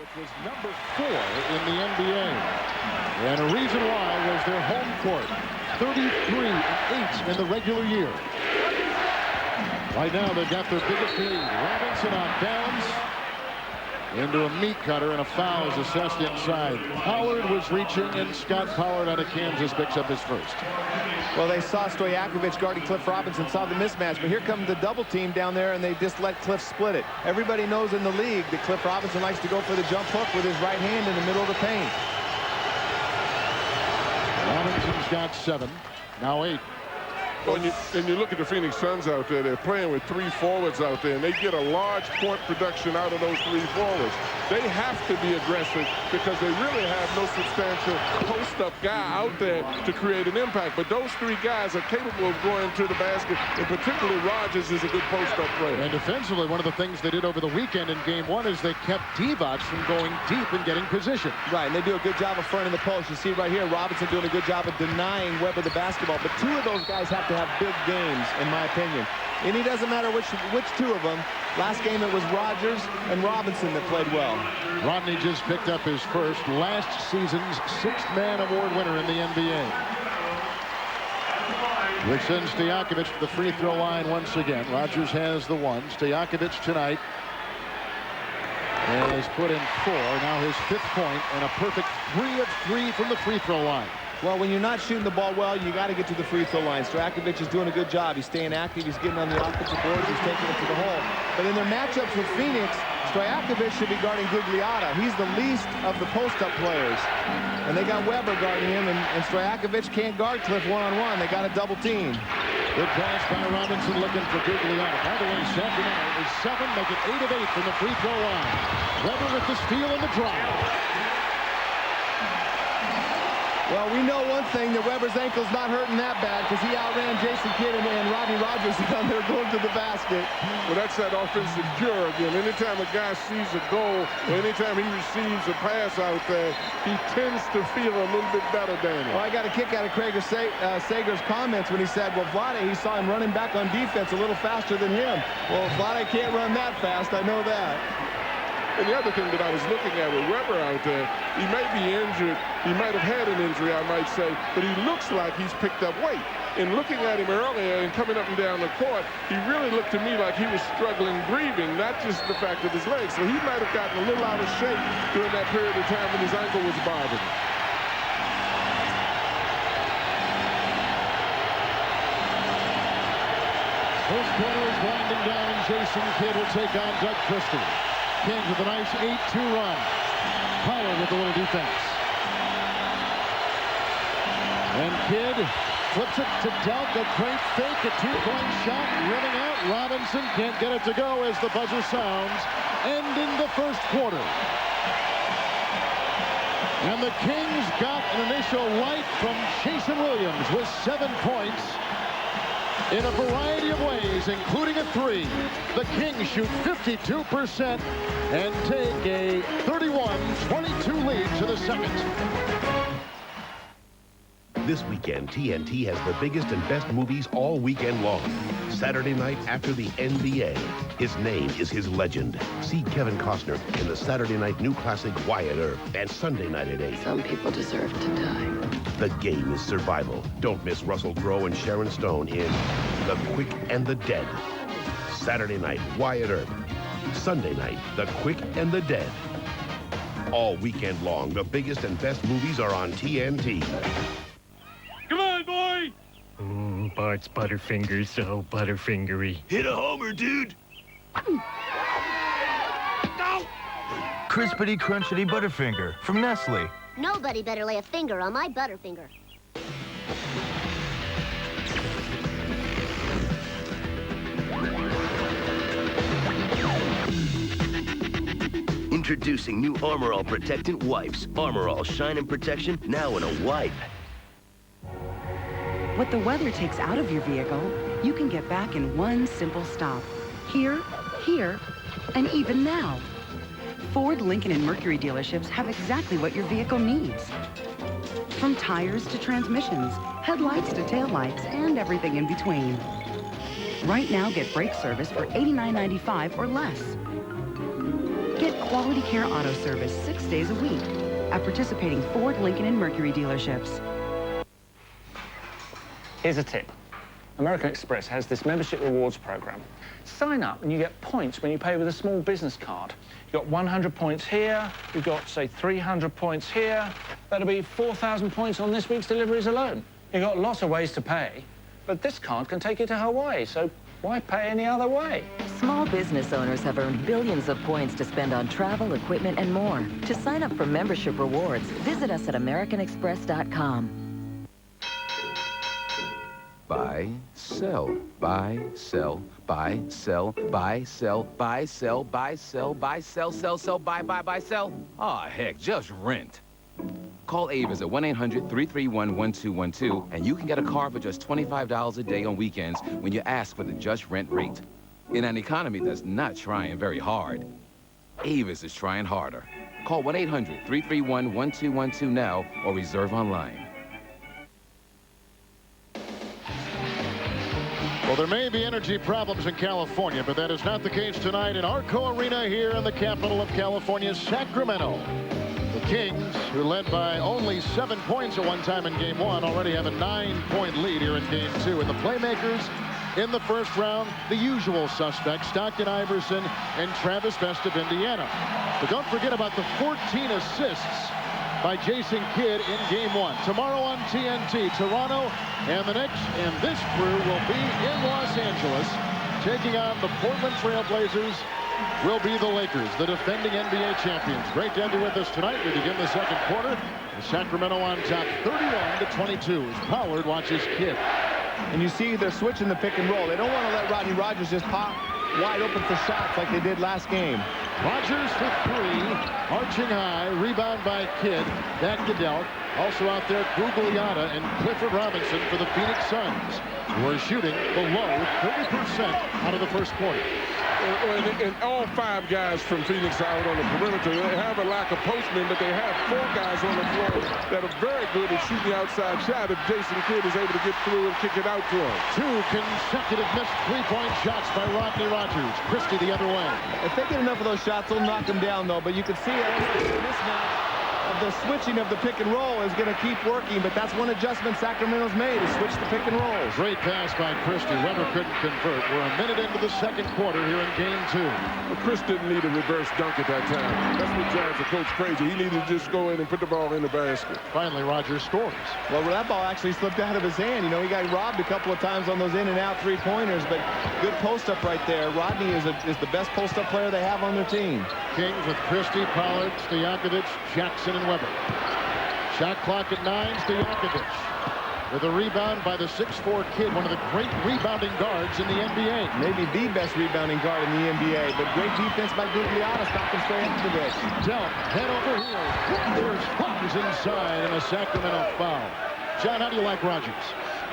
which was number 4 in the NBA. And a reason why was their home court. 33-8 in the regular year. Right now, they've got their biggest lead. Robinson on balance into a meat cutter, and a foul is assessed inside. Howard was reaching, and Scott Pollard out of Kansas picks up his first. Well, they saw Stojakovic guarding Cliff Robinson, saw the mismatch, but here comes the double team down there, and they just let Cliff split it. Everybody knows in the league that Cliff Robinson likes to go for the jump hook with his right hand in the middle of the paint. Robinson's got 7, now 8. Well, and you look at the Phoenix Suns out there, they're playing with 3 forwards out there, and they get a large point production out of those 3 forwards. They have to be aggressive because they really have no substantial post-up guy out there to create an impact. But those 3 guys are capable of going to the basket, and particularly Rogers is a good post-up player. And defensively, one of the things they did over the weekend in Game 1 is they kept Divac from going deep and getting position. Right, and they do a good job of fronting the post. You see right here, Robinson doing a good job of denying Webber the basketball. But 2 of those guys have to have big games, in my opinion. And it doesn't matter which 2 of them. Last game it was Rogers and Robinson that played well. Rodney just picked up his first, last season's 6th man award winner in the NBA. Which sends Stojakovic to the free throw line once again. Rogers has the 1. Stojakovic tonight has put in 4. Now his 5th point and a perfect 3 of 3 from the free throw line. Well, when you're not shooting the ball well, you got to get to the free throw line. Stojakovic is doing a good job. He's staying active. He's getting on the offensive boards. He's taking it to the hole. But in their matchups with Phoenix, Stojakovic should be guarding Gugliotta. He's the least of the post-up players. And they got Webber guarding him, and Stojakovic can't guard Cliff one-on-one. They got a double team. Good pass by Robinson looking for Gugliotta. By the way, Sacramento is 7, making 8 of 8 from the free throw line. Webber with the steal and the drive. Well, we know one thing, that Webber's ankle's not hurting that bad because he outran Jason Kidd and Rodney Rogers down there going to the basket. Well, that's that offensive cure again. Anytime a guy sees a goal, or anytime he receives a pass out there, he tends to feel a little bit better, Danny. Well, I got a kick out of Craig Sager's comments when he said, well, Vlade, he saw him running back on defense a little faster than him. Well, Vlade can't run that fast, I know that. And the other thing that I was looking at with Webber out there, he may be injured. He might have had an injury, I might say, but he looks like he's picked up weight. And looking at him earlier and coming up and down the court, he really looked to me like he was struggling breathing, not just the fact of his legs. So he might have gotten a little out of shape during that period of time when his ankle was bothering him. First quarter is winding down, and Jason Kidd will take on Doug Christie. Kings with a nice 8-2 run. Pollard with a little defense. And Kidd flips it to Delk. A great fake, a 2-point shot, running out. Robinson can't get it to go as the buzzer sounds, ending the first quarter. And the Kings got an initial light from Jason Williams with 7 points. In a variety of ways, including a 3. The Kings shoot 52% and take a 31-22 lead to the second. This weekend, TNT has the biggest and best movies all weekend long. Saturday night after the NBA. His name is his legend. See Kevin Costner in the Saturday night new classic Wyatt Earp. And Sunday night at 8. Some people deserve to die. The game is survival. Don't miss Russell Crowe and Sharon Stone in The Quick and the Dead. Saturday night, Wyatt Earp. Sunday night, The Quick and the Dead. All weekend long, the biggest and best movies are on TNT. Come on, boy! Ooh, Bart's Butterfingers, so butterfingery. Hit a homer, dude! No! Crispity Crunchity Butterfinger from Nestle. Nobody better lay a finger on my Butterfinger. Introducing new Armor All Protectant Wipes. Armor All Shine and Protection, now in a wipe. What the weather takes out of your vehicle, you can get back in one simple stop. Here, here, and even now. Ford, Lincoln, and Mercury dealerships have exactly what your vehicle needs. From tires to transmissions, headlights to taillights, and everything in between. Right now, get brake service for $89.95 or less. Get quality quality care auto service 6 days a week at participating Ford, Lincoln, and Mercury dealerships. Here's a tip. American Express has this membership rewards program. Sign up and you get points when you pay with a small business card. You've got 100 points here, you've got, say, 300 points here. That'll be 4,000 points on this week's deliveries alone. You've got lots of ways to pay, but this card can take you to Hawaii, so why pay any other way? Small business owners have earned billions of points to spend on travel, equipment, and more. To sign up for membership rewards, visit us at AmericanExpress.com. Buy, sell, buy, sell, buy, sell, buy, sell, buy, sell, buy, sell, buy, sell, sell, sell, buy, sell. Aw, heck, just rent. Call Avis at 1-800-331-1212, and you can get a car for just $25 a day on weekends when you ask for the just rent rate. In an economy that's not trying very hard, Avis is trying harder. Call 1-800-331-1212 now or reserve online. Well, there may be energy problems in California, but that is not the case tonight in Arco Arena here in the capital of California, Sacramento. The Kings, who led by only 7 points at one time in Game 1, already have a 9-point lead here in Game 2. And the playmakers in the first round, the usual suspects, Stockton Iverson and Travis Best of Indiana. But don't forget about the 14 assists by Jason Kidd in Game 1. Tomorrow on TNT, Toronto and the Knicks and this crew will be in Los Angeles taking on the Portland Trail Blazers. Will be the Lakers, the defending NBA champions. Great to have you with us tonight. We begin the second quarter. And Sacramento on top 31-22 as Pollard watches Kidd. And you see they're switching the pick and roll. They don't want to let Rodney Rogers just pop wide open for shots like they did last game. Rogers for three, arching high, rebound by Kidd. Back to Delk. Also out there, Gugliotta and Clifford Robinson for the Phoenix Suns, who are shooting below 30% out of the first quarter. And all 5 guys from Phoenix are out on the perimeter. They have a lack of postmen, but they have 4 guys on the floor that are very good at shooting the outside shot if Jason Kidd is able to get through and kick it out to him. 2 consecutive missed three-point shots by Rodney Rogers. Christie the other way. If they get enough of those shots, they'll knock them down, though. But you can see a mismatch of the switching of the pick and roll is going to keep working, but that's one adjustment Sacramento's made, is switch the pick and rolls. Great pass by Christie. Weber couldn't convert. We're a minute into the second quarter here in Game 2. Well, Chris didn't need a reverse dunk at that time. That's what drives the coach crazy. He needed to just go in and put the ball in the basket. Finally, Rogers scores. Well, that ball actually slipped out of his hand. You know, he got robbed a couple of times on those in and out three-pointers, but good post-up right there. Rodney is the best post-up player they have on their team. Kings with Christie, Pollard, Stojakovic, Jackson, and Weber. Shot clock at 9, Stojakovic. With a rebound by the 6'4" Kidd, one of the great rebounding guards in the NBA. Maybe the best rebounding guard in the NBA, but great defense by Gugliotta, stopping Stojakovic. Delk, head over heels. Rogers flies inside and a Sacramento foul. John, how do you like Rogers?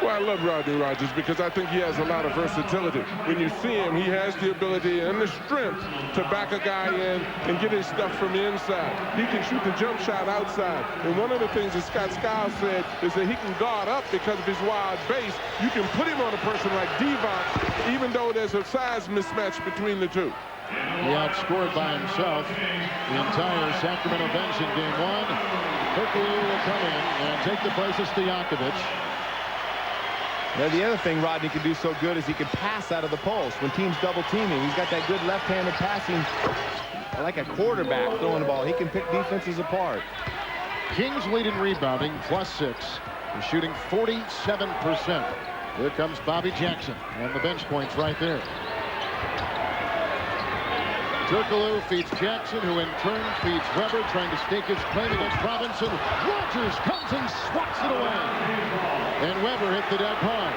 Well, I love Rodney Rogers because I think he has a lot of versatility. When you see him, he has the ability and the strength to back a guy in and get his stuff from the inside. He can shoot the jump shot outside. And one of the things that Scott Skiles said is that he can guard up because of his wide base. You can put him on a person like Divac, even though there's a size mismatch between the two. He outscored by himself the entire Sacramento bench in Game 1. Berkeley will come in and take the place of Stojakovic. Now, the other thing Rodney can do so good is he can pass out of the post when teams double teaming. He's got that good left-handed passing like a quarterback throwing the ball. He can pick defenses apart. Kings lead in rebounding, +6. They're shooting 47%. Here comes Bobby Jackson, and the bench points right there. Turkoglu feeds Jackson, who in turn feeds Weber, trying to stake his claim against Robinson. Rogers comes and swats it away. And Weber hit the deck hard.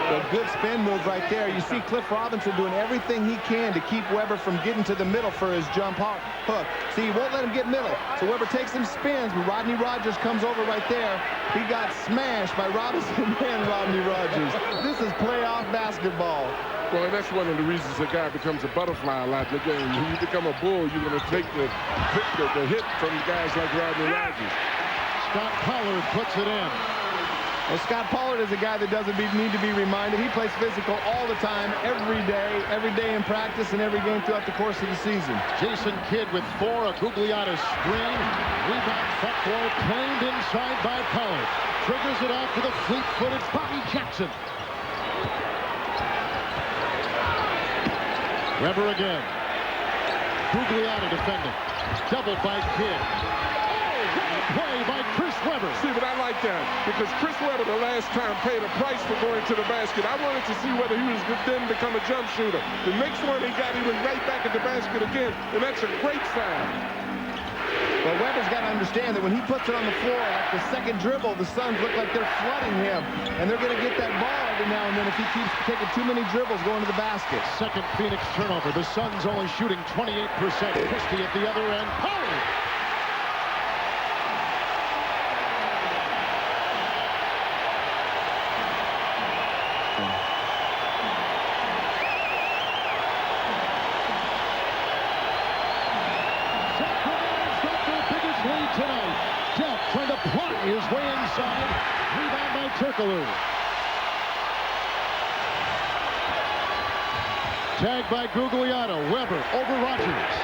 A good spin move right there. You see Cliff Robinson doing everything he can to keep Weber from getting to the middle for his jump hook. See, he won't let him get middle. So Weber takes some spins, but Rodney Rogers comes over right there. He got smashed by Robinson and Rodney Rogers. This is playoff basketball. Well, and that's one of the reasons a guy becomes a butterfly a lot in the game. When you become a bull, you're going to take the hit from guys like Rodney Rogers. Scott Pollard puts it in. Well, Scott Pollard is a guy that doesn't need to be reminded. He plays physical all the time, every day in practice and every game throughout the course of the season. Jason Kidd with 4, a Gugliotta screen. Rebound front court, planed inside by Pollard. Triggers it off to the fleet-footed Bobby Jackson. Weber again. Gugliotta defending. Doubled by Kidd. Play by Chris Weber. See, but I like that because Chris Weber the last time paid a price for going to the basket. I wanted to see whether he was going to become a jump shooter. The next one he got, he went right back at the basket again, and that's a great sign. But Weber's got to understand that when he puts it on the floor, like the second dribble, the Suns look like they're flooding him, and they're going to get that ball every now and then if he keeps taking too many dribbles going to the basket. Second Phoenix turnover. The Suns only shooting 28%. Christie at the other end. Pollard. Tonight, Jeff trying to plot his way inside. Rebound by Turkoglu. Tagged by Gugliotta. Weber over Rogers.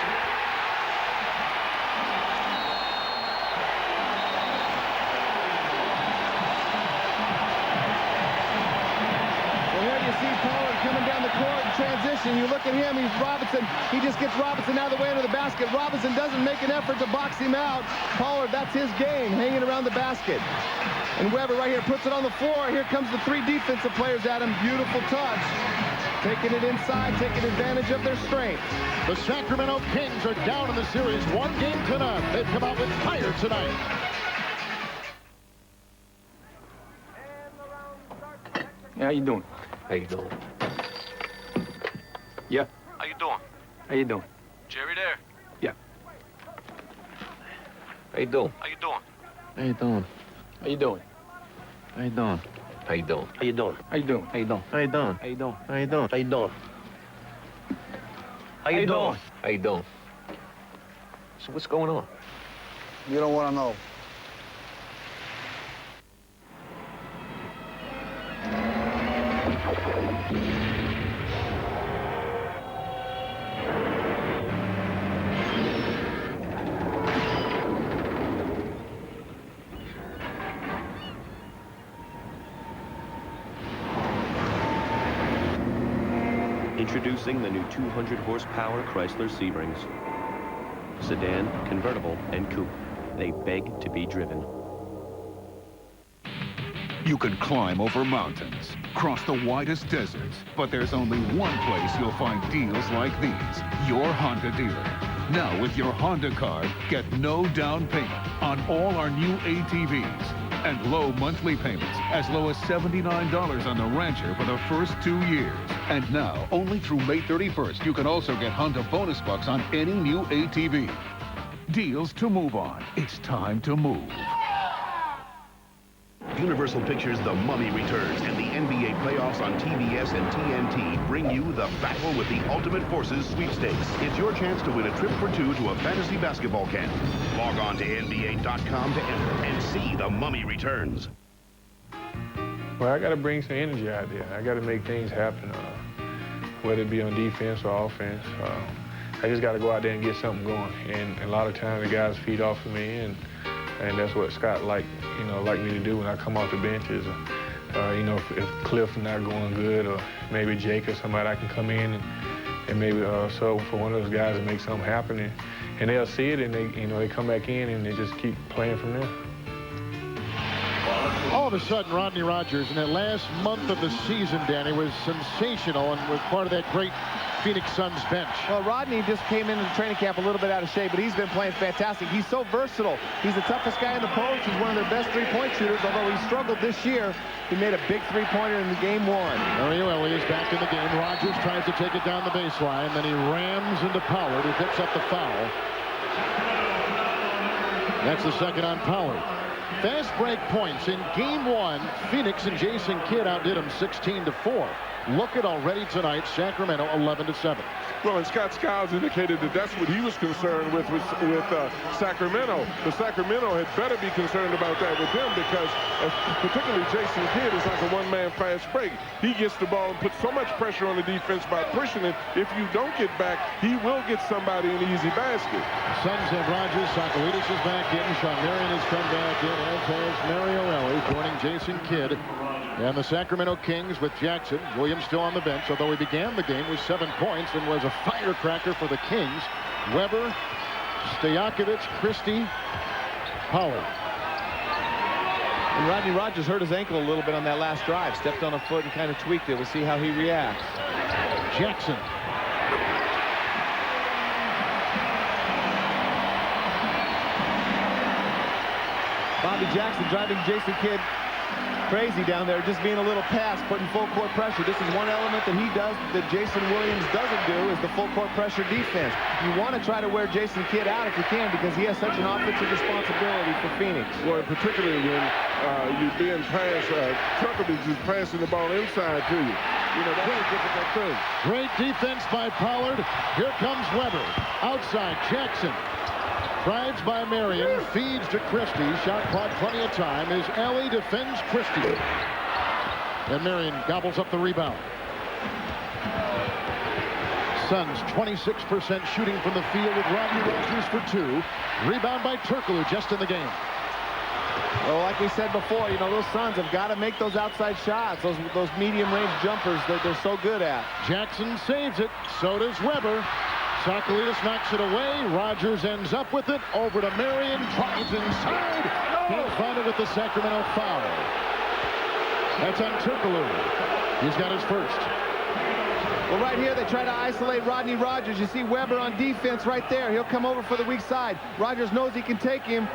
Well, here you see Pollard coming down the court in transition. You look at him, he's Robinson. He just gets Robinson out of the way into the basket. Robinson doesn't make an effort to box him out. Pollard, that's his game, hanging around the basket. And Weber right here puts it on the floor. Here comes the 3 defensive players at him. Beautiful touch. Taking it inside, taking advantage of their strength. The Sacramento Kings are down in the series 1 game to none. They've come out with fire tonight. Yeah, how you doing? How you doing? Yeah. How you doing? How you doing? Jerry there? Yeah. How you doing? How you doing? How you doing? How you doing? How you doing? How you doing? How you doing? How you doing? How you doing? How you doing? How you doing? How you doing? How you doing? How you doing? How you doing? So what's going on? You don't want to know. Introducing the new 200-horsepower Chrysler Seabrings. Sedan, convertible, and coupe. They beg to be driven. You can climb over mountains, cross the widest deserts, but there's only one place you'll find deals like these. Your Honda dealer. Now with your Honda card, get no down payment on all our new ATVs and low monthly payments as low as $79 on the Rancher for the first 2 years. And now, only through May 31st, you can also get Honda bonus bucks on any new ATV. Deals to move on. It's time to move. Universal Pictures' The Mummy Returns and the NBA playoffs on TBS and TNT bring you the Battle with the Ultimate Forces sweepstakes. It's your chance to win a trip for 2 to a fantasy basketball camp. Log on to NBA.com to enter and see The Mummy Returns. Well, I got to bring some energy out there. I got to make things happen, whether it be on defense or offense. I just got to go out there and get something going. And a lot of times the guys feed off of me, and that's what Scott like me to do when I come off the bench is, if Cliff's not going good, or maybe Jake or somebody, I can come in and maybe so for one of those guys to make something happen, and they'll see it, and they come back in and they just keep playing from there. All of a sudden, Rodney Rogers in that last month of the season, Danny, was sensational and was part of that great Phoenix Suns bench. Well, Rodney just came into the training camp a little bit out of shape, but he's been playing fantastic. He's so versatile. He's the toughest guy in the post. He's one of their best three-point shooters, although he struggled this year. He made a big three-pointer in the game 1. Mario Ellie is back in the game. Rogers tries to take it down the baseline, then he rams into Pollard, who picks up the foul. That's the second on Pollard. Fast break points in game 1. Phoenix and Jason Kidd outdid him 16-4. Look at already tonight, Sacramento 11-7. Well, and Scott Skiles indicated that that's what he was concerned with Sacramento. But Sacramento had better be concerned about that with them because particularly Jason Kidd is like a one-man fast break. He gets the ball and puts so much pressure on the defense by pushing it. If you don't get back, he will get somebody an easy basket. Suns have Rogers. Sakalidis is back in. Sean Marion has come back in, as has Mario Elie, joining Jason Kidd. And the Sacramento Kings with Jackson. Williams still on the bench, although he began the game with 7 points and was a firecracker for the Kings. Weber, Stojakovic, Christie, Pollard. And Rodney Rogers hurt his ankle a little bit on that last drive. Stepped on a foot and kind of tweaked it. We'll see how he reacts. Jackson. Bobby Jackson driving Jason Kidd crazy down there, just being a little pass, putting full court pressure. This is one element that he does that Jason Williams doesn't do, is the full court pressure defense. You want to try to wear Jason Kidd out if you can, because he has such an offensive responsibility for Phoenix. Well, particularly when you're being passed, Truckovich is passing the ball inside to you. You know, that's a difficult thing. Great defense by Pollard. Here comes Weber. Outside, Jackson. Drives by Marion, feeds to Christie. Shot clock, plenty of time as Elie defends Christie. And Marion gobbles up the rebound. Suns 26% shooting from the field with Rodney Rogers for 2. Rebound by Turkoglu just in the game. Well, like we said before, you know, those Suns have got to make those outside shots, those medium-range jumpers that they're so good at. Jackson saves it. So does Weber. Sakalidis knocks it away. Rogers ends up with it. Over to Marion. Tries inside. Can't find it with the Sacramento foul. That's on Turkoglu. He's got his first. Well, right here, they try to isolate Rodney Rogers. You see Weber on defense right there. He'll come over for the weak side. Rogers knows he can take him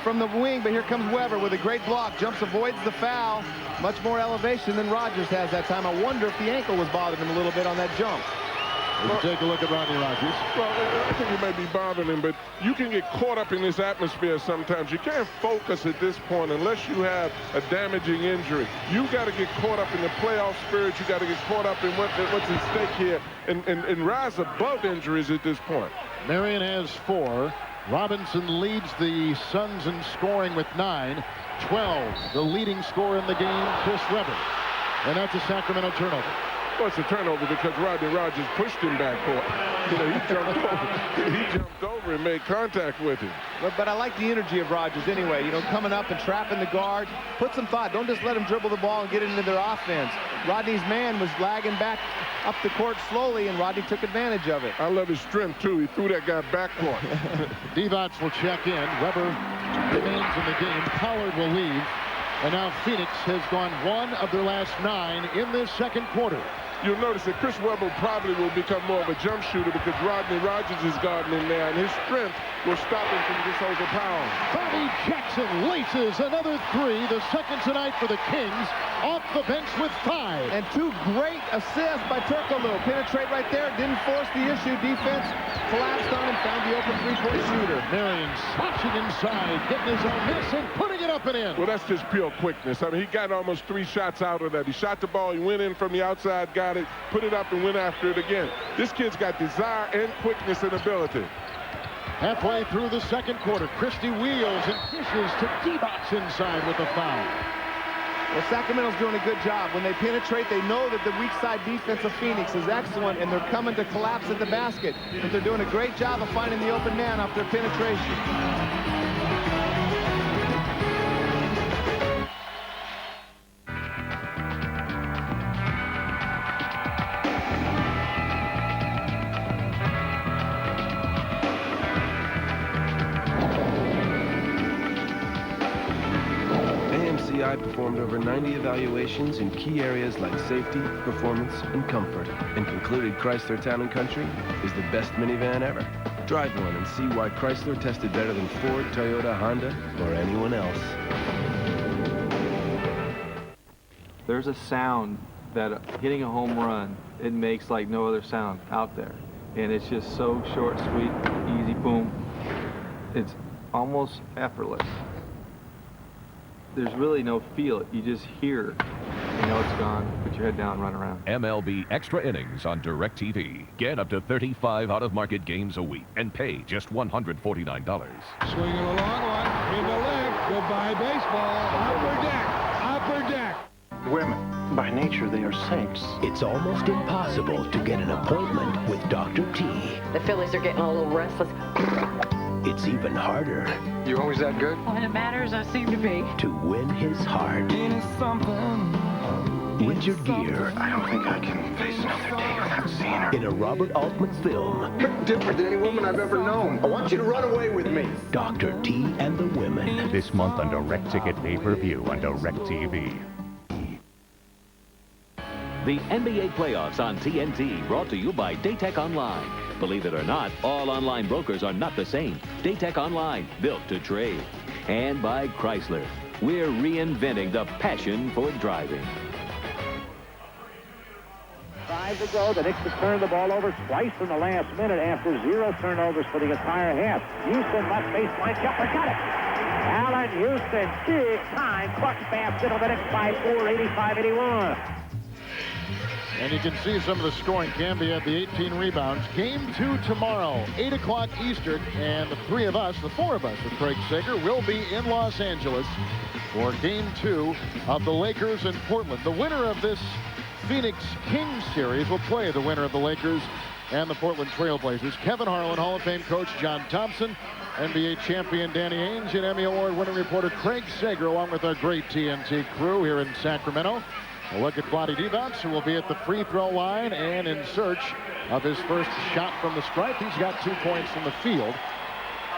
from the wing, but here comes Weber with a great block. Jumps, avoids the foul. Much more elevation than Rogers has that time. I wonder if the ankle was bothering him a little bit on that jump. We'll take a look at Rodney Rogers. Well, I think it may be bothering him, but you can get caught up in this atmosphere sometimes. You can't focus at this point unless you have a damaging injury. You got to get caught up in the playoff spirit. You got to get caught up in what's at stake here and rise above injuries at this point. Marion has 4. Robinson leads the Suns in scoring with 9. 12, the leading scorer in the game, Chris Weber. And that's a Sacramento turnover. Well, it's a turnover because Rodney Rogers pushed him backcourt. You know, he jumped over and made contact with him. But I like the energy of Rogers anyway. You know, coming up and trapping the guard. Put some thought. Don't just let him dribble the ball and get into their offense. Rodney's man was lagging back up the court slowly, and Rodney took advantage of it. I love his strength, too. He threw that guy backcourt. Divac will check in. Weber remains in the game. Pollard will leave. And now Phoenix has gone 1 of their last 9 in this second quarter. You'll notice that Chris Weber probably will become more of a jump shooter because Rodney Rogers is guarding him there, and his strength will stop him from just overpowering. Bobby Jackson laces another 3, the second tonight for the Kings, off the bench with 5. And 2 great assists by Turkoglu. Penetrate right there, didn't force the issue. Defense collapsed on him, found the open three-point shooter. Marion slashing inside, getting his own miss and putting it up and in. Well, that's just pure quickness. I mean, he got almost 3 shots out of that. He shot the ball, he went in from the outside, got it, put it up, and went after it again. This kid's got desire and quickness and ability. Halfway through the second quarter, Christie wheels and dishes to Divac inside with a foul. Well, Sacramento's doing a good job. When they penetrate, they know that the weak side defense of Phoenix is excellent, and they're coming to collapse at the basket. But they're doing a great job of finding the open man off their penetration. Performed over 90 evaluations in key areas like safety, performance, and comfort, and concluded Chrysler Town & Country is the best minivan ever. Drive one and see why Chrysler tested better than Ford, Toyota, Honda, or anyone else. There's a sound that hitting a home run, it makes like no other sound out there. And it's just so short, sweet, easy, boom. It's almost effortless. There's really no feel. You just hear. you know it's gone, put your head down and run around. MLB Extra Innings on DirecTV. Get up to 35 out-of-market games a week and pay just $149. Swinging a long one in the left. Goodbye baseball. Upper deck. Upper deck. Women, by nature, they are saints. It's almost impossible to get an appointment with Dr. T. The Phillies are getting a little restless. It's even harder. You always that good? When it matters, I seem to be. To win his heart. Richard Gere. I don't think I can face another day without seeing her. In a Robert Altman film. You're different than any woman I've ever known. I want you to run away with me. Dr. T and the Women. This month on Direct Ticket Pay-Per-View on DirecTV. The NBA playoffs on TNT, brought to you by Daytech Online. Believe it or not, all online brokers are not the same. Daytech Online, built to trade. And by Chrysler. We're reinventing the passion for driving. 5 to go. The Knicks have turned the ball over twice in the last minute after 0 turnovers for the entire half. Houston left baseline jumper, got it. Allen Houston, big time buck basket of the Knicks by 4, 85-81. And you can see some of the scoring. Camby had the 18 rebounds. Game 2 tomorrow, 8 o'clock Eastern. And the four of us with Craig Sager, will be in Los Angeles for Game 2 of the Lakers and Portland. The winner of this Phoenix Kings series will play the winner of the Lakers and the Portland Trail Blazers. Kevin Harlan, Hall of Fame coach John Thompson, NBA champion Danny Ainge, and Emmy Award-winning reporter Craig Sager, along with our great TNT crew here in Sacramento. A look at Vlade Divac, who will be at the free throw line and in search of his first shot from the stripe. He's got 2 points from the field.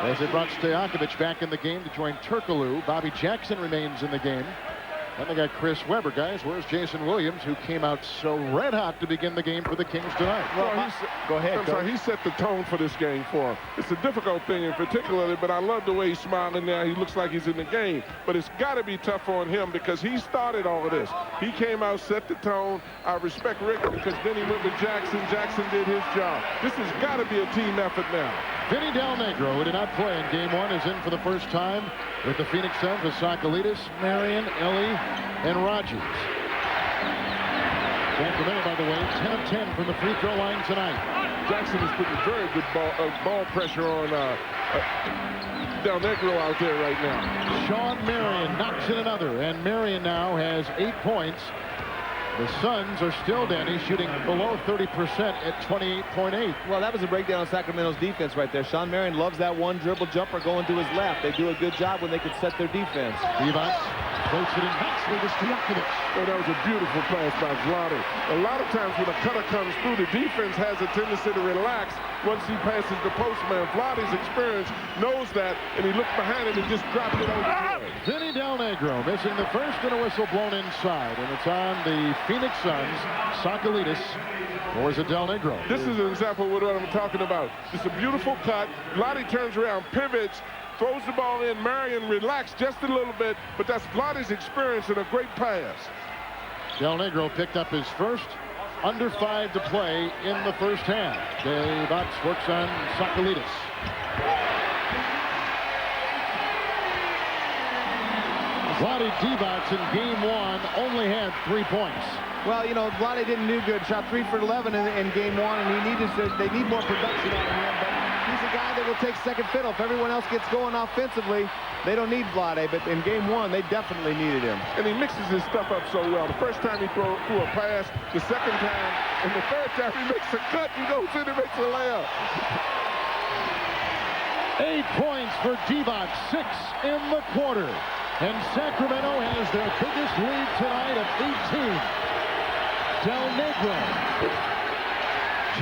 As they brought Stojakovic back in the game to join Turkoglu. Bobby Jackson remains in the game. Then they got Chris Webber. Guys, where's Jason Williams, who came out so red hot to begin the game for the Kings tonight? Well, go ahead. I'm sorry, he set the tone for this game for him. It's a difficult thing in particular, but I love the way he's smiling now. He looks like he's in the game. But it's got to be tough on him because he started all of this. He came out, set the tone. I respect Rick because then he went with Jackson. Jackson did his job. This has got to be a team effort now. Vinny Del Negro, who did not play in Game 1, is in for the first time with the Phoenix Suns with Sakalidis, Marion, Ellie, and Rogers. Sacramento, by the way, 10 of 10 from the free throw line tonight. Jackson is putting very good ball pressure on Del Negro out there right now. Sean Marion knocks in another, and Marion now has 8 points. The Suns are still, Danny, shooting below 30% at 28.8. Well, that was a breakdown of Sacramento's defense right there. Sean Marion loves that one dribble jumper going to his left. They do a good job when they can set their defense. Divac floats it in nicely to Stojakovic. Oh, that was a beautiful pass by Vlade. A lot of times when a cutter comes through, the defense has a tendency to relax once he passes the postman. Vlade's experience knows that, and he looked behind him and just dropped it over. Vinny Del Negro missing the first, and a whistle blown inside, and it's on the Phoenix Suns. Sakalidis or is it Del Negro? This is an example of what I'm talking about. It's a beautiful cut. Vlade turns around, pivots, throws the ball in. Marion relaxed just a little bit, but that's Vlade's experience and a great pass. Del Negro picked up his first, under 5 to play in the first half. Divac works on Sakalidis. Vlade Divac in Game 1 only had 3 points. Well, you know, Vlade didn't do good. Shot 3 for 11 in Game 1, and they need more production out of him. But he's a guy that will take second fiddle. If everyone else gets going offensively, they don't need Vlade. But in Game 1, they definitely needed him. And he mixes his stuff up so well. The first time he threw a pass, the second time, and the third time he makes a cut and goes in and makes a layup. 8 points for Divac, 6 in the quarter. And Sacramento has their biggest lead tonight of 18. Del Negro.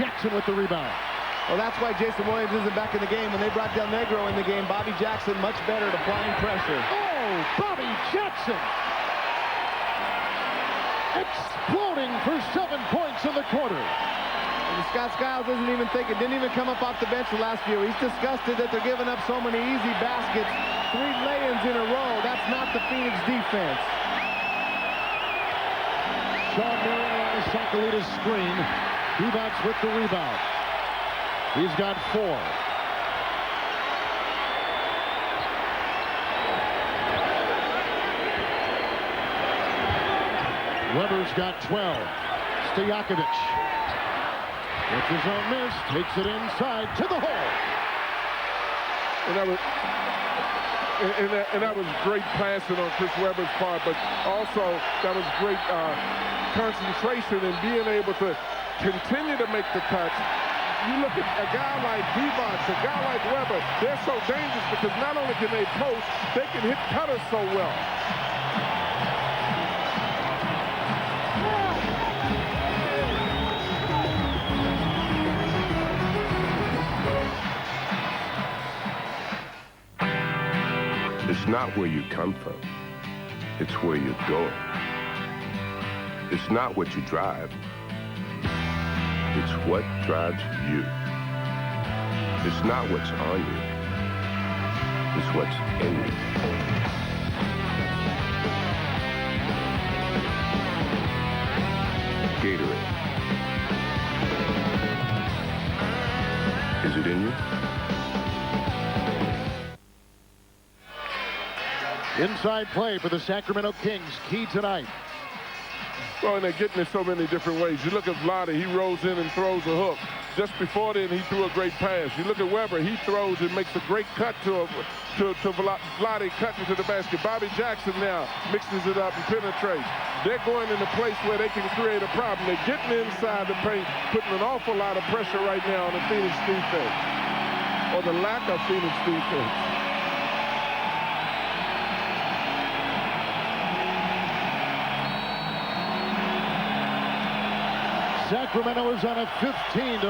Jackson with the rebound. Well, that's why Jason Williams isn't back in the game. When they brought Del Negro in the game, Bobby Jackson much better at applying pressure. Oh, Bobby Jackson. Exploding for 7 points in the quarter. And Scott Skiles didn't even come up off the bench the last few. He's disgusted that they're giving up so many easy baskets. 3 lay-ins in a row. That's not the Phoenix defense. Sean Marion on the Sakalidis screen. Divac with the rebound. He's got 4. Weber's got 12. Stojakovic. With his own miss, takes it inside to the hole. And that was great passing on Chris Webber's part, but also that was great concentration and being able to continue to make the cuts. You look at a guy like Divac, a guy like Weber, they're so dangerous because not only can they post, they can hit cutters so well. It's not where you come from. It's where you're going. It's not what you drive. It's what drives you. It's not what's on you. It's what's in you. Gatorade. Is it in you? Inside play for the Sacramento Kings. Key tonight. Well, and they're getting it so many different ways. You look at Vlade, he rolls in and throws a hook. Just before then, he threw a great pass. You look at Weber, he throws and makes a great cut to Vlade cutting to the basket. Bobby Jackson now mixes it up and penetrates. They're going in a place where they can create a problem. They're getting inside the paint, putting an awful lot of pressure right now on the Phoenix defense, or the lack of Phoenix defense. Sacramento is on a 15-4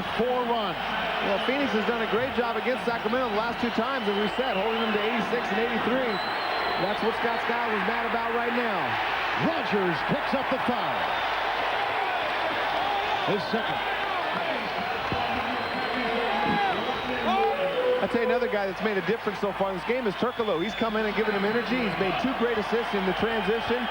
run. Well, Phoenix has done a great job against Sacramento the last two times, as we said, holding them to 86 and 83. That's what Scott Skiles was mad about right now. Rogers picks up the foul. His second. I'll tell you another guy that's made a difference so far in this game is Turkoglu. He's come in and given him energy. He's made 2 great assists in the transition.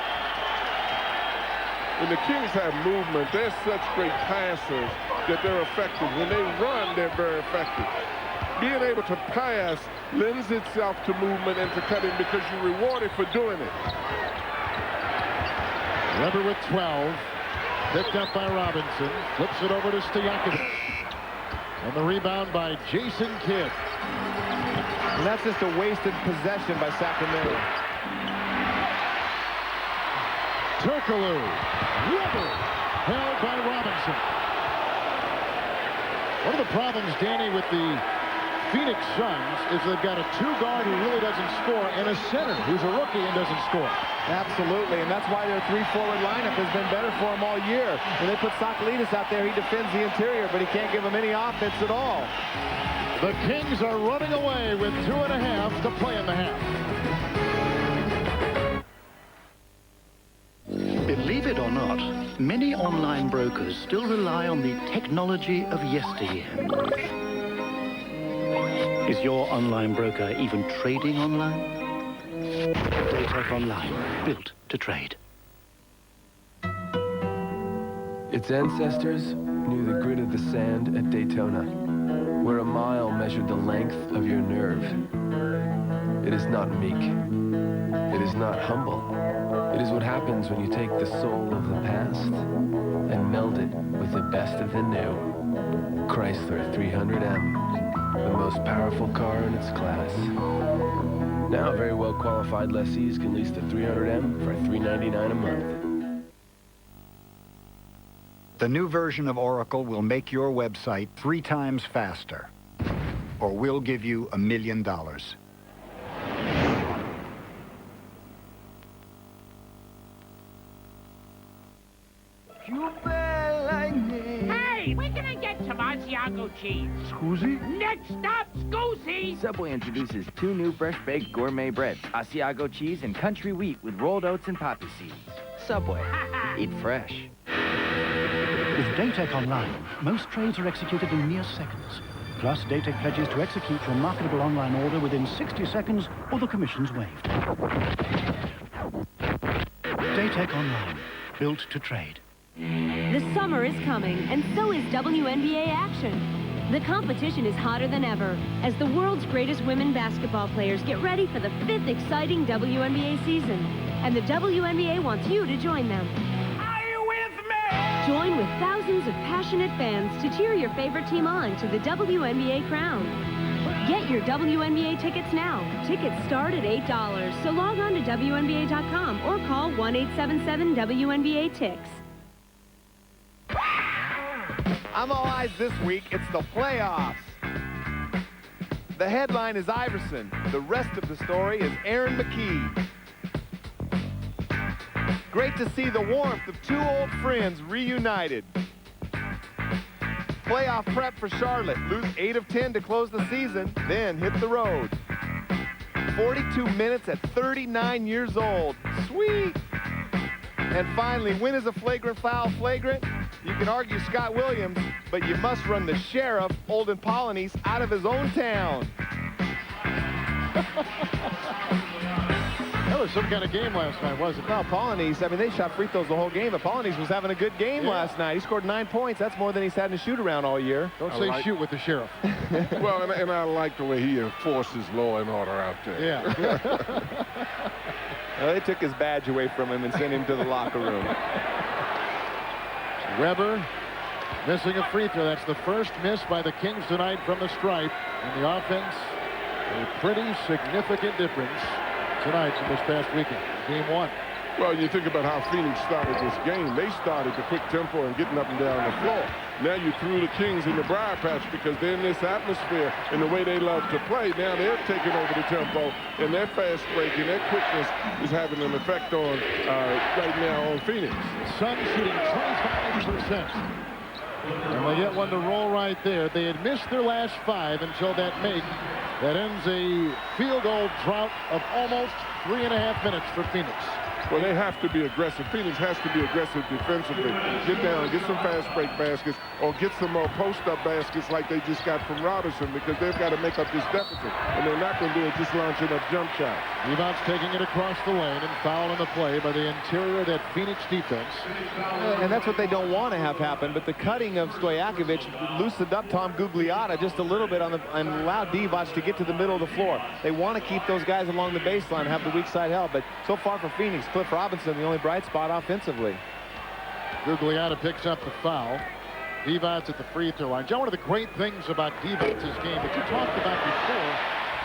When the Kings have movement, they're such great passers that they're effective. When they run, they're very effective. Being able to pass lends itself to movement and to cutting because you're rewarded for doing it. Weber with 12. Picked up by Robinson. Flips it over to Stojakovic. And the rebound by Jason Kidd. And that's just a wasted possession by Sacramento. Turkoglu. Weber held by Robinson. One of the problems, Danny, with the Phoenix Suns is they've got a 2-guard who really doesn't score and a center who's a rookie and doesn't score. Absolutely, and that's why their 3-forward lineup has been better for them all year. When they put Sakalidis out there, he defends the interior, but he can't give them any offense at all. The Kings are running away with 2.5 to play in the half. Believe it or not, many online brokers still rely on the technology of yesteryear. Is your online broker even trading online? Datec Online, built to trade. Its ancestors knew the grit of the sand at Daytona, where a mile measured the length of your nerve. It is not meek. It is not humble. It is what happens when you take the soul of the past and meld it with the best of the new. Chrysler 300M, the most powerful car in its class. Now, very well qualified lessees can lease the 300M for $399 a month. The new version of Oracle will make your website 3 times faster, or we'll give you $1 million. Hey, where can I get some Asiago cheese? Scusi? Next stop, Scusi! Subway introduces 2 new fresh-baked gourmet breads, Asiago cheese and country wheat with rolled oats and poppy seeds. Subway. Eat fresh. With Datec Online, most trades are executed in mere seconds. Plus, Datec pledges to execute your marketable online order within 60 seconds or the commission's waived. Datec Online, built to trade. The summer is coming, and so is WNBA action. The competition is hotter than ever as the world's greatest women basketball players get ready for the 5th exciting WNBA season. And the WNBA wants you to join them. Are you Join with thousands of passionate fans to cheer your favorite team on to the WNBA crown. Get your WNBA tickets now. Tickets start at $8, so log on to WNBA.com or call 1-877-WNBA-TICKS. I'm all eyes this week. It's the playoffs. The headline is Iverson. The rest of the story is Aaron McKee. Great to see the warmth of two old friends reunited. Playoff prep for Charlotte. Lose 8 of 10 to close the season, then hit the road. 42 minutes at 39 years old. Sweet. And finally, when is a flagrant foul flagrant? You can argue Scott Williams, but you must run the sheriff, Olden Polynice, out of his own town. That was some kind of game last night, wasn't it? No, Polynice, I mean, they shot free throws the whole game, but Polynice was having a good game last night. He scored 9 points. That's more than he's had in a shoot-around all year. Don't say shoot with the sheriff. Well, and I like the way he enforces law and order out there. Yeah. Well, they took his badge away from him and sent him to the locker room. Weber missing a free throw. That's the first miss by the Kings tonight from the stripe. And the offense, a pretty significant difference tonight from this past weekend. Game 1. Well, you think about how Phoenix started this game. They started the quick tempo and getting up and down the floor. Now you threw the Kings in the briar patch because they're in this atmosphere and the way they love to play. Now they're taking over the tempo, and their fast break and their quickness is having an effect on right now on Phoenix. Suns shooting 25%. And they get one to roll right there. They had missed their last 5 until that make. That ends a field goal drought of almost 3.5 minutes for Phoenix. Well, they have to be aggressive. Phoenix has to be aggressive defensively. Get down, get some fast break baskets, or get some more post-up baskets like they just got from Robinson, because they've got to make up this deficit. And they're not going to do it just launching up jump shots. Evans taking it across the lane and foul on the play by the interior of that Phoenix defense. And that's what they don't want to have happen, but the cutting of Stojakovic loosened up Tom Gugliotta just a little bit and allowed Divac to get to the middle of the floor. They want to keep those guys along the baseline, have the weak side help, but so far for Phoenix, Cliff Robinson, the only bright spot offensively. Gugliotta picks up the foul. Divac at the free throw line. John, one of the great things about Divac's game that you talked about before,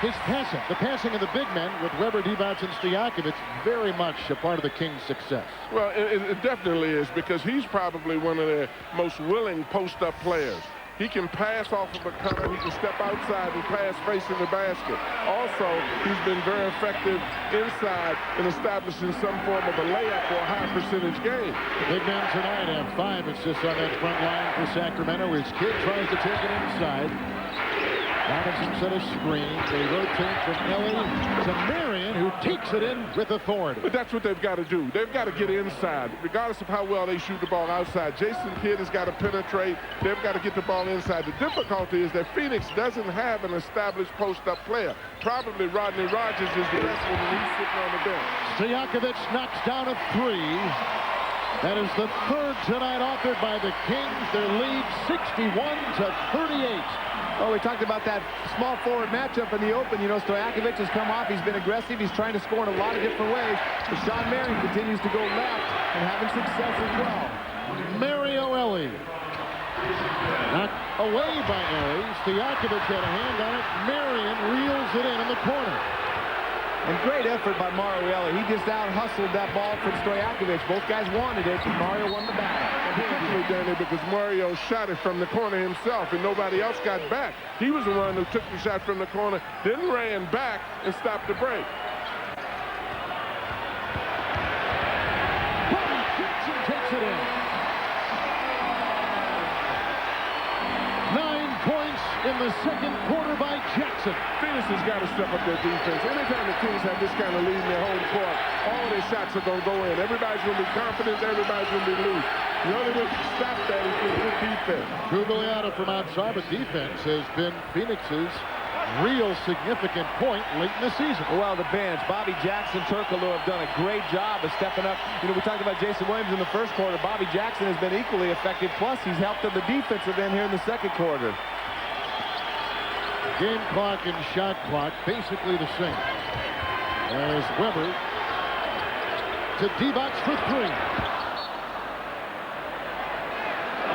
his passing. The passing of the big men with Weber, Divac, and Stojakovic, very much a part of the Kings' success. Well, it definitely is, because he's probably one of their most willing post-up players. He can pass off of a cutter. He can step outside and pass facing the basket. Also, he's been very effective inside in establishing some form of a layup or a high percentage game. Big men tonight have 5 assists on that front line for Sacramento. His kid tries to take it inside. Robinson set a screen. They rotate from Ellie to Marion, who takes it in with authority. But that's what they've got to do. They've got to get inside, regardless of how well they shoot the ball outside. Jason Kidd has got to penetrate. They've got to get the ball inside. The difficulty is that Phoenix doesn't have an established post-up player. Probably Rodney Rogers is the best one, and he's sitting on the bench. Stojakovic knocks down a 3. That is the 3rd tonight offered by the Kings. Their lead 61-38. Oh, we talked about that small forward matchup in the open. You know, Stojakovic has come off. He's been aggressive. He's trying to score in a lot of different ways. But Sean Marion continues to go left and having success as well. Mario Ellie. Knocked away by Ellie. Stojakovic had a hand on it. Marion reels it in the corner. And great effort by Mario Ellie. He just out-hustled that ball from Stojakovic. Both guys wanted it, and Mario won the battle. Particularly, Danny, because Mario shot it from the corner himself, and nobody else got back. He was the one who took the shot from the corner, then ran back and stopped the break. Bobby Jackson takes it in. 9 points in the second quarter by Jackson. Phoenix has got to step up their defense. Anytime the Kings have this kind of lead in their home court, all their shots are going to go in. Everybody's going to be confident. Everybody's going to be loose. The only way to stop that is with good defense. Gugliotta from outside, but defense has been Phoenix's real significant point late in the season. Well, the bench, Bobby Jackson, Turkoglu have done a great job of stepping up. You know, we talked about Jason Williams in the first quarter. Bobby Jackson has been equally effective. Plus, he's helped in the defensive end here in the second quarter. Game clock and shot clock basically the same. As Weber to Divac for 3.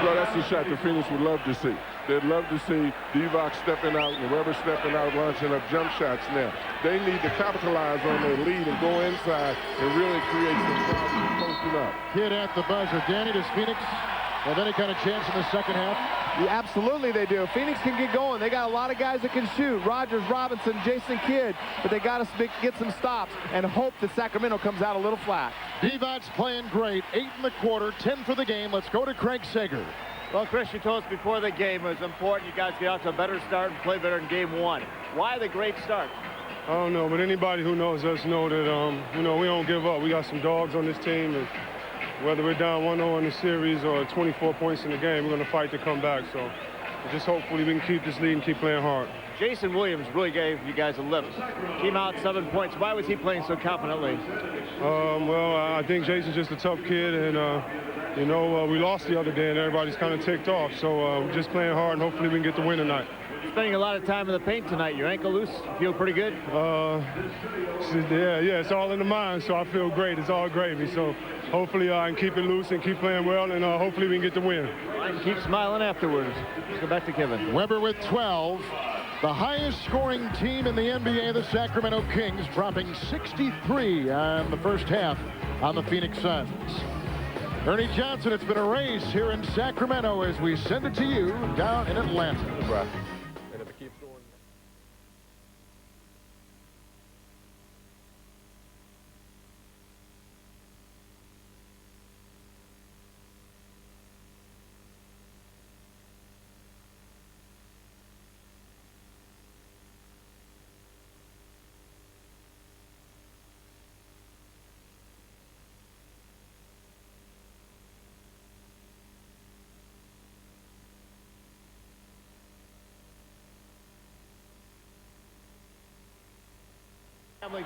Well, that's the shot that Phoenix would love to see. They'd love to see Divac stepping out and Weber stepping out, launching up jump shots now. They need to capitalize on their lead and go inside and really create some problems posting up. Hit at the buzzer. Danny, does Phoenix have any kind of chance in the second half? Yeah, absolutely they do. Phoenix can get going. They got a lot of guys that can shoot. Rogers, Robinson, Jason Kidd. But they got to get some stops and hope that Sacramento comes out a little flat. Divac's playing great. 8 in the quarter, 10 for the game. Let's go to Craig Sager. Well, Chris, you told us before the game it was important you guys get out to a better start and play better in game 1. Why the great start? I don't know, but anybody who knows us know that, we don't give up. We got some dogs on this team, and whether we're down 1-0 in the series or 24 points in the game, we're going to fight to come back. So just hopefully we can keep this lead and keep playing hard. Jason Williams really gave you guys a lift. Came out 7 points. Why was he playing so confidently? Well, I think Jason's just a tough kid, and, we lost the other day, and everybody's kind of ticked off. So we're just playing hard, and hopefully we can get the win tonight. Spending a lot of time in the paint tonight. Your ankle loose? Feel pretty good? Yeah, it's all in the mind, so I feel great. It's all gravy. So hopefully I can keep it loose and keep playing well, and hopefully we can get the win. And keep smiling afterwards. Let's go back to Kevin. Weber with 12. The highest scoring team in the NBA, the Sacramento Kings, dropping 63 on the first half on the Phoenix Suns. Ernie Johnson, it's been a race here in Sacramento as we send it to you down in Atlanta. Right.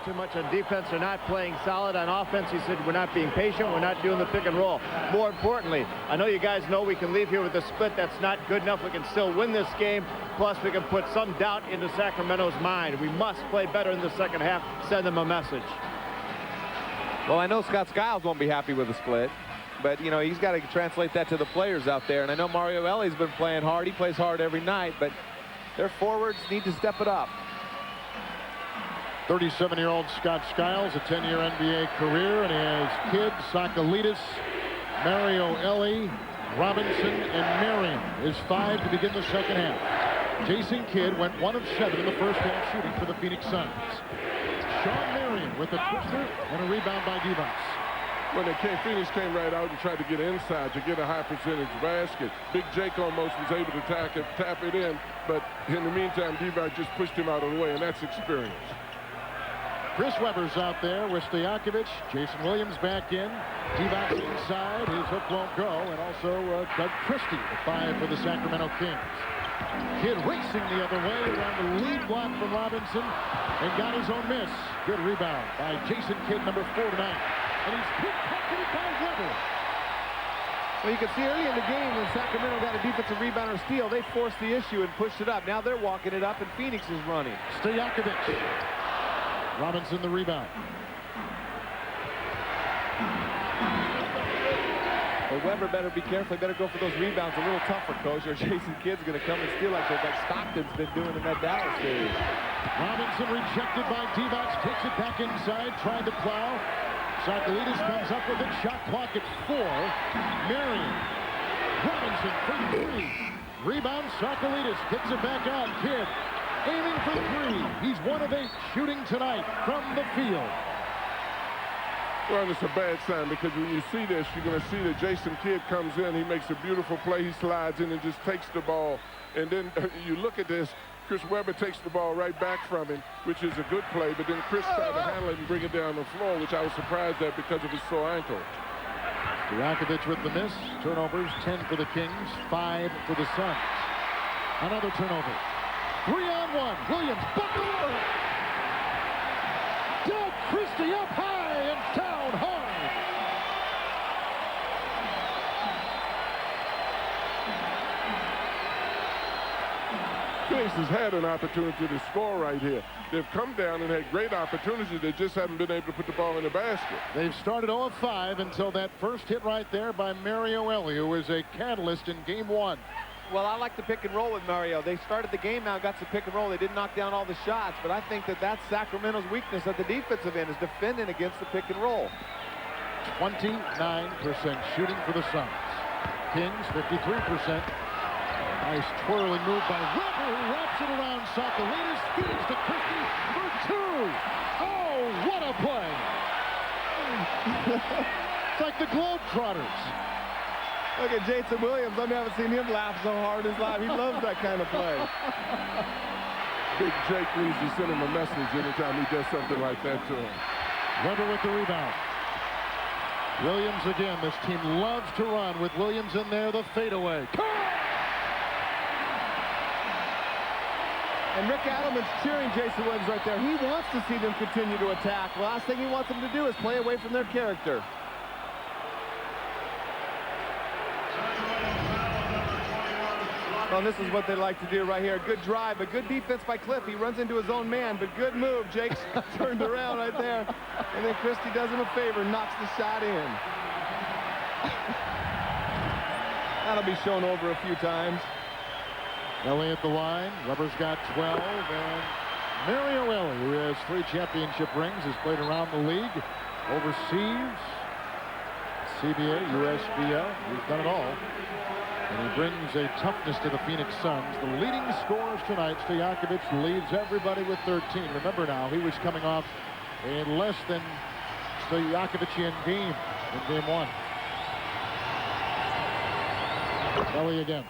Too much on defense. They're not playing solid on offense. He said we're not being patient. We're not doing the pick and roll. More importantly, I know you guys know we can leave here with a split. That's not good enough. We can still win this game. Plus, we can put some doubt into Sacramento's mind. We must play better in the second half. Send them a message. Well, I know Scott Skiles won't be happy with the split. But, he's got to translate that to the players out there. And I know Mario Ellie's been playing hard. He plays hard every night. But their forwards need to step it up. 37-year-old Scott Skiles, a 10-year NBA career, and he has Kidd, Sakalidis, Mario Ellie, Robinson, and Marion. His 5 to begin the second half. Jason Kidd went 1 of 7 in the first half shooting for the Phoenix Suns. Sean Marion with a twister and a rebound by Divac. When Phoenix came right out and tried to get inside to get a high percentage basket. Big Jake almost was able to tap it in, but in the meantime, Divac just pushed him out of the way, and that's experience. Chris Webber's out there with Stojakovic. Jason Williams back in. Divac inside. His hook won't go. And also Doug Christie, the 5 for the Sacramento Kings. Kidd racing the other way around the lead block from Robinson and got his own miss. Good rebound by Jason Kidd, number 4 tonight. And he's pickpocketed by Webber. Well, you can see early in the game when Sacramento got a defensive rebound or steal, they forced the issue and pushed it up. Now they're walking it up, and Phoenix is running. Stojakovic. Robinson the rebound. Well, Webber better be careful. He better go for those rebounds a little tougher, Coach, or Jason Kidd's going to come and steal like Stockton's been doing in that Dallas series. Robinson rejected by Divac. Takes it back inside, trying to plow. Sakalidis comes up with it. Shot clock at 4. Marion. Robinson for 3. Rebound, Sakalidis kicks it back out. Kidd aiming for 3. He's 1 of 8 shooting tonight from the field. Well, it's a bad sign because when you see this, you're going to see that Jason Kidd comes in. He makes a beautiful play. He slides in and just takes the ball. And then you look at this. Chris Webber takes the ball right back from him, which is a good play. But then Chris tried to handle it and bring it down the floor, which I was surprised at because of his sore ankle. Stojakovic with the miss. Turnovers, 10 for the Kings, 5 for the Suns. Another turnover. 3-on-1. Williams, buckle! Doug Christie up high and down hard. Phoenix has had an opportunity to score right here. They've come down and had great opportunities. They just haven't been able to put the ball in the basket. They've started 0 of 5 until that first hit right there by Mario Ellie, who was a catalyst in game 1. Well, I like the pick and roll with Mario. They started the game out, got some pick and roll. They didn't knock down all the shots, but I think that that's Sacramento's weakness at the defensive end, is defending against the pick and roll. 29% shooting for the Suns. Kings, 53%. Nice twirling move by Weber, who wraps it around Sacramento. Feeds to Christie for 2. Oh, what a play! It's like the Globetrotters. Look at Jason Williams. I haven't seen him laugh so hard in his life. He loves that kind of play. Big Jake needs to send him a message anytime he does something like that to him. Weber with the rebound. Williams again. This team loves to run with Williams in there. The fadeaway. And Rick Adelman's cheering Jason Williams right there. He wants to see them continue to attack. The last thing he wants them to do is play away from their character. Well, this is what they like to do right here. Good drive, but good defense by Cliff. He runs into his own man, but good move. Jake's turned around right there. And then Christie does him a favor, knocks the shot in. That'll be shown over a few times. Ellie at the line. Weber's got 12. And Mario Ellie, who has 3 championship rings, has played around the league, overseas, CBA, USBL. He's done it all. And he brings a toughness to the Phoenix Suns. The leading scorers tonight, Stojakovic leads everybody with 13. Remember now, he was coming off a less than Stojakovician game in game 1. Ellie again.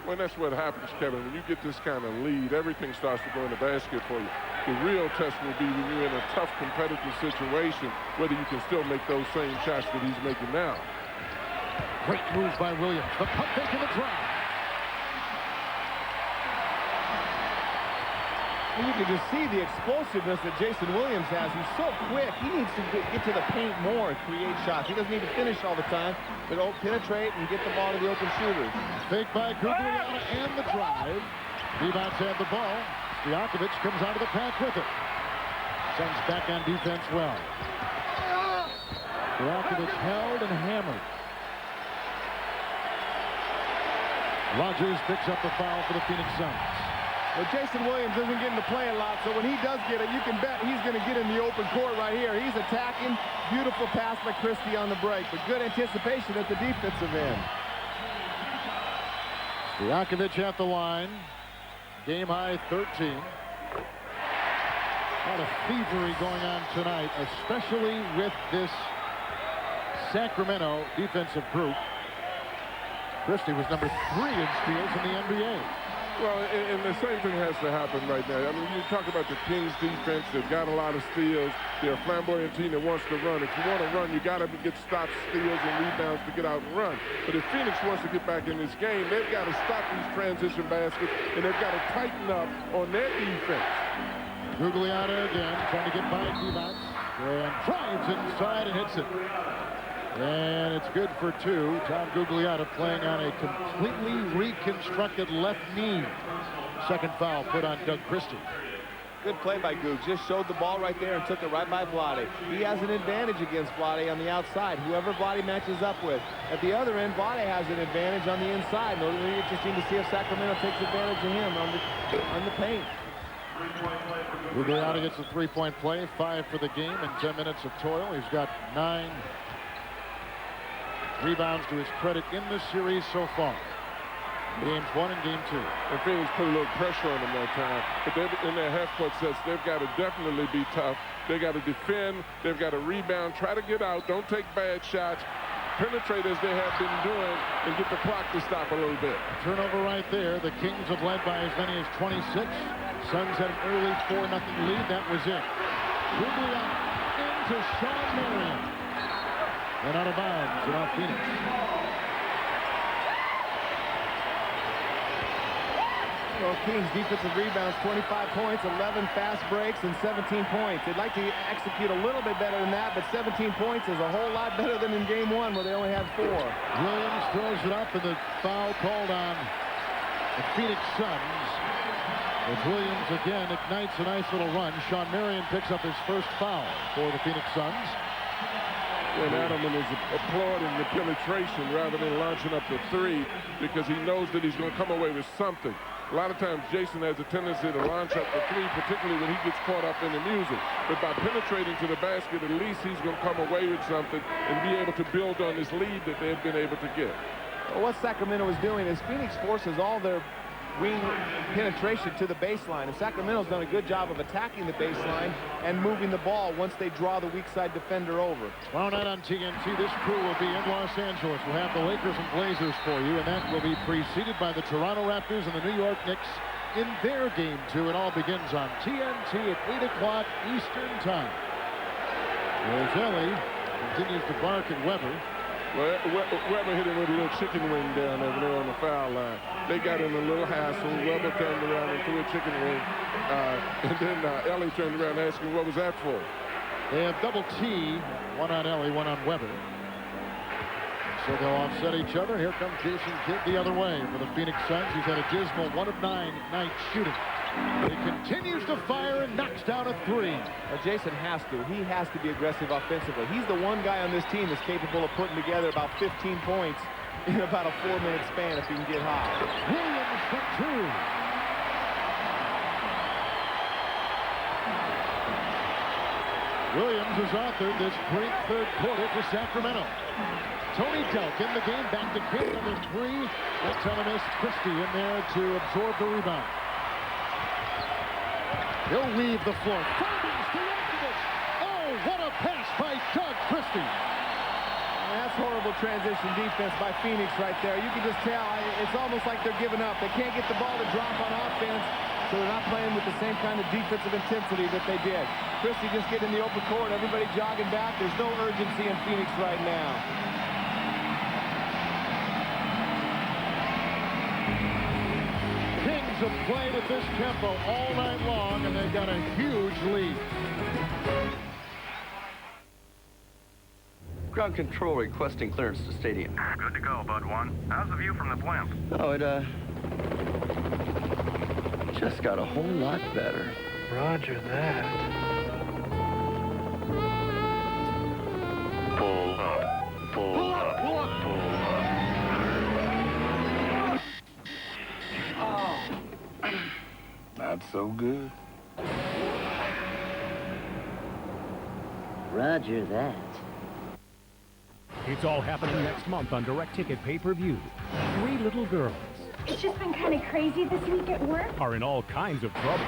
Well, that's what happens, Kevin. When you get this kind of lead, everything starts to go in the basket for you. The real test will be when you're in a tough competitive situation, whether you can still make those same shots that he's making now. Great moves by Williams. The pump fake in the drive. And you can just see the explosiveness that Jason Williams has. He's so quick. He needs to get to the paint more and create shots. He doesn't need to finish all the time, but penetrate and get the ball to the open shooters. Fake by Guglielmo and the drive. Rebounds have the ball. Stojakovic comes out of the pack with it. Suns back on defense well. Stojakovic held and hammered. Rogers picks up the foul for the Phoenix Suns. Well, Jason Williams isn't getting to play a lot, so when he does get it, you can bet he's going to get in the open court right here. He's attacking. Beautiful pass by Christie on the break, but good anticipation at the defensive end. Stojakovic at the line. Game high 13. A lot of thievery going on tonight, especially with this Sacramento defensive group. Christie was number 3 in steals in the NBA. Well, and the same thing has to happen right now. I mean, you talk about the Kings defense. They've got a lot of steals. They're a flamboyant team that wants to run. If you want to run, you got to get stops, steals, and rebounds to get out and run. But if Phoenix wants to get back in this game, they've got to stop these transition baskets, and they've got to tighten up on their defense. Guglielmo again, trying to get by Divac, and drives inside and hits it. And it's good for 2. Tom Guglielmo playing on a completely reconstructed left knee. Second foul put on Doug Christie. Good play by Goog. Just showed the ball right there and took it right by Vlade. He has an advantage against Vlade on the outside, whoever Vlade matches up with. At the other end, Vlade has an advantage on the inside. It'll be interesting to see if Sacramento takes advantage of him on the paint. Guglielmo gets a 3-point play, 5 for the game in 10 minutes of toil. He's got 9 rebounds to his credit in this series so far. Games 1 and game 2. And Phoenix put a little pressure on them that time. But in their half-court sets, they've got to definitely be tough. They've got to defend. They've got to rebound. Try to get out. Don't take bad shots. Penetrate as they have been doing and get the clock to stop a little bit. Turnover right there. The Kings have led by as many as 26. Suns had an early 4-0 lead. That was it. Guglielmo into Sean Marion. And out of bounds, and off Phoenix. Well, Kings defensive rebounds, 25 points, 11 fast breaks, and 17 points. They'd like to execute a little bit better than that, but 17 points is a whole lot better than in game 1 where they only had 4. Williams throws it up, and the foul called on the Phoenix Suns. As Williams again ignites a nice little run. Sean Marion picks up his first foul for the Phoenix Suns. And Adelman is applauding the penetration rather than launching up the three because he knows that he's going to come away with something. A lot of times Jason has a tendency to launch up the three, particularly when he gets caught up in the music. But by penetrating to the basket, at least he's going to come away with something and be able to build on this lead that they've been able to get. Well, what Sacramento is doing is Phoenix forces all their wing penetration to the baseline, and Sacramento's done a good job of attacking the baseline and moving the ball once they draw the weak side defender over. Tomorrow night on TNT, this crew will be in Los Angeles. We'll have the Lakers and Blazers for you, and that will be preceded by the Toronto Raptors and the New York Knicks in their game 2. It all begins on TNT at 8 o'clock Eastern Time. Roselli continues to bark at Weber. Well, Weber hit him with a little chicken wing down over there on the foul line. They got in a little hassle. Weber turned around and threw a chicken wing. And then Ellie turned around and asked him, what was that for? They have double T, one on Ellie, one on Weber. So they'll offset each other. Here comes Jason Kidd the other way for the Phoenix Suns. He's had a dismal 1 of 9 night shooting. But he continues to fire and knocks down a 3. Well, Jason has to. He has to be aggressive offensively. He's the one guy on this team that's capable of putting together about 15 points in about a 4-minute span if he can get hot. Williams for 2. Williams has authored this great third quarter for Sacramento. Tony Delk in the game, back to Kidd, number 3. That's on a miss. Christie in there to absorb the rebound. He'll leave the floor. Finding Stojakovic. Oh, what a pass by Doug Christie. And that's horrible transition defense by Phoenix right there. You can just tell it's almost like they're giving up. They can't get the ball to drop on offense, so they're not playing with the same kind of defensive intensity that they did. Christie just getting in the open court. Everybody jogging back. There's no urgency in Phoenix right now. Have played at this tempo all night long, and they've got a huge lead. Ground control requesting clearance to stadium. Good to go, Bud 1. How's the view from the blimp? Oh, it, just got a whole lot better. Roger that. Pull up. Pull up. Pull up. Pull up. Oh. Not so good. Roger that. It's all happening next month on Direct Ticket pay-per-view. 3 little girls. It's just been kind of crazy this week at work. Are in all kinds of trouble.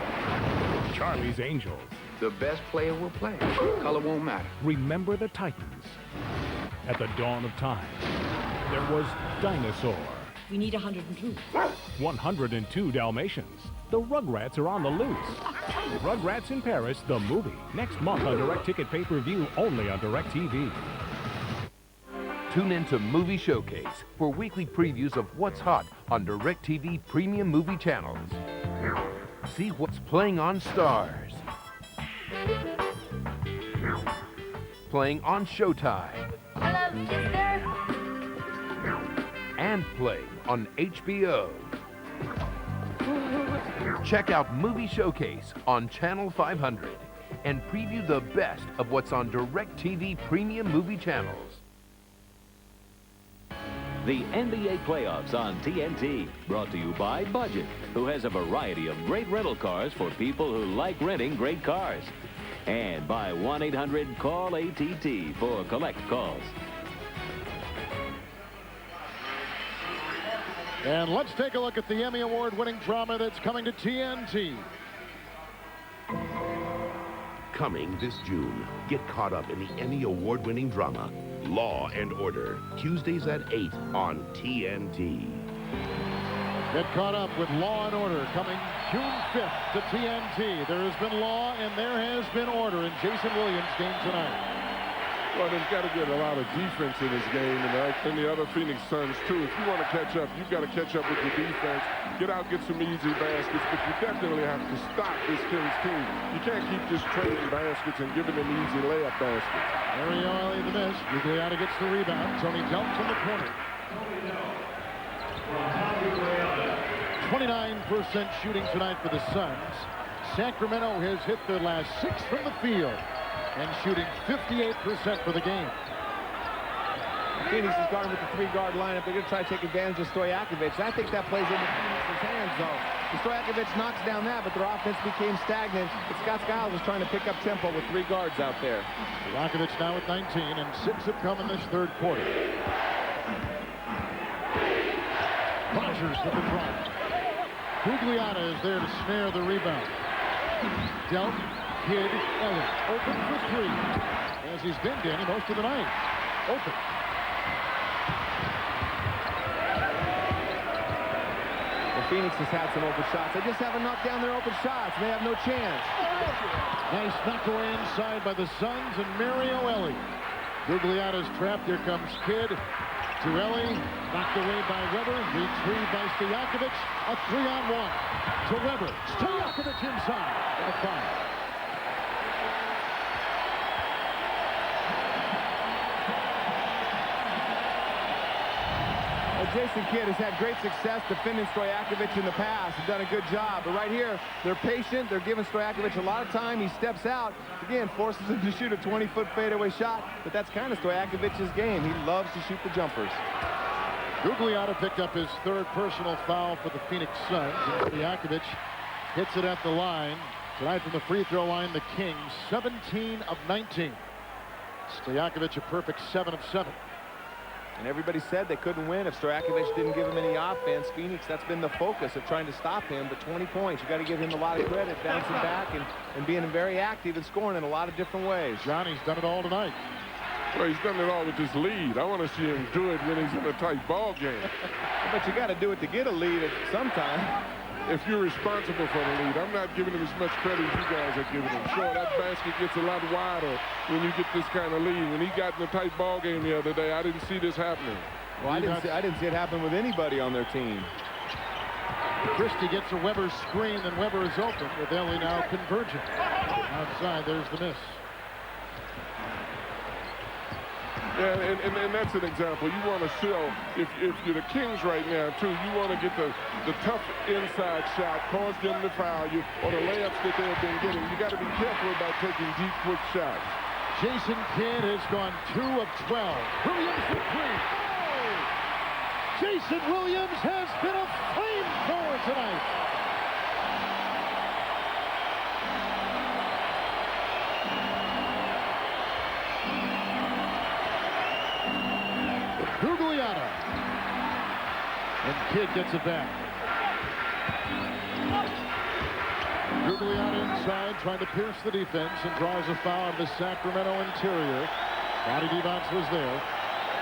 Charlie's Angels. The best player will play. Color won't matter. Remember the Titans. At the dawn of time, there was Dinosaur. We need 102. 102 Dalmatians. The Rugrats are on the loose. Rugrats in Paris, the movie. Next month on Direct Ticket pay-per-view, only on DirecTV. Tune in to Movie Showcase for weekly previews of what's hot on DirecTV premium movie channels. See what's playing on Stars. Playing on Showtime. Hello, sister. And playing on HBO. Check out Movie Showcase on Channel 500 and preview the best of what's on DirecTV premium movie channels. The NBA playoffs on TNT, brought to you by Budget, who has a variety of great rental cars for people who like renting great cars. And by 1-800-CALL-ATT for collect calls. And let's take a look at the Emmy Award-winning drama that's coming to TNT. Coming this June, get caught up in the Emmy Award-winning drama, Law and Order, Tuesdays at 8 on TNT. Get caught up with Law and Order coming June 5th to TNT. There has been law and there has been order in Jason Williams' game tonight. Well, they've got to get a lot of defense in this game, and the other Phoenix Suns, too. If you want to catch up, you've got to catch up with your defense. Get out, get some easy baskets, but you definitely have to stop this Kings team. You can't keep just trading baskets and giving them easy layup baskets. Mario Early the miss. Gugliotta gets the rebound. Tony Delk from the corner. 29% shooting tonight for the Suns. Sacramento has hit their last 6 from the field and shooting 58% for the game. Phoenix is guarding with the 3-guard lineup. They're going to try to take advantage of Stojakovic. I think that plays into Phoenix's hands, though. Stojakovic knocks down that, but their offense became stagnant. But Scott Skiles is trying to pick up tempo with 3 guards out there. Stojakovic now with 19, and 6 have come in this third quarter. Rogers with the drive. Gugliotta is there to snare the rebound. Dealt, Kidd, Elliott. Open for 3. As he's been Danny most of the night. Open. Phoenix has had some open shots. They just haven't knocked down their open shots. They have no chance. Nice knock away inside by the Suns and Mario Ellie. Gugliotta's trapped. Here comes Kidd to Ellie. Knocked away by Weber. Retrieved by Stojakovic. A 3-on-1 to Weber. Stojakovic inside. And a foul. Jason Kidd has had great success defending Stojakovic in the past. He's done a good job. But right here, they're patient. They're giving Stojakovic a lot of time. He steps out. Again, forces him to shoot a 20-foot fadeaway shot. But that's kind of Stojakovic's game. He loves to shoot the jumpers. Gugliotta picked up his 3rd personal foul for the Phoenix Suns. And Stojakovic hits it at the line. Tonight from the free throw line, the Kings, 17 of 19. Stojakovic a perfect 7 of 7. And everybody said they couldn't win if Stojakovic didn't give him any offense. Phoenix, that's been the focus of trying to stop him. But 20 points, you got to give him a lot of credit, bouncing back and being very active and scoring in a lot of different ways. Johnny's done it all tonight. Well, he's done it all with his lead. I want to see him do it when he's in a tight ball game. But you got to do it to get a lead at some time. If you're responsible for the lead, I'm not giving him as much credit as you guys are giving him. Sure, that basket gets a lot wider when you get this kind of lead. When he got in a tight ball game the other day, I didn't see this happening. Well, I didn't see it happen with anybody on their team. Christie gets a Weber screen, and Weber is open with Ellie now converging. Outside, there's the miss. Yeah, and that's an example. You want to show, if you're the Kings right now, too, you want to get the tough inside shot, cause them to foul you, or the layups that they've been getting. You got to be careful about taking deep, quick shots. Jason Kidd has gone 2 of 12. Williams for 3. Jason Williams has been a flamethrower tonight. Gugliotta. And Kidd gets it back. Gugliotta inside, trying to pierce the defense and draws a foul of the Sacramento interior. Vlade Divac was there.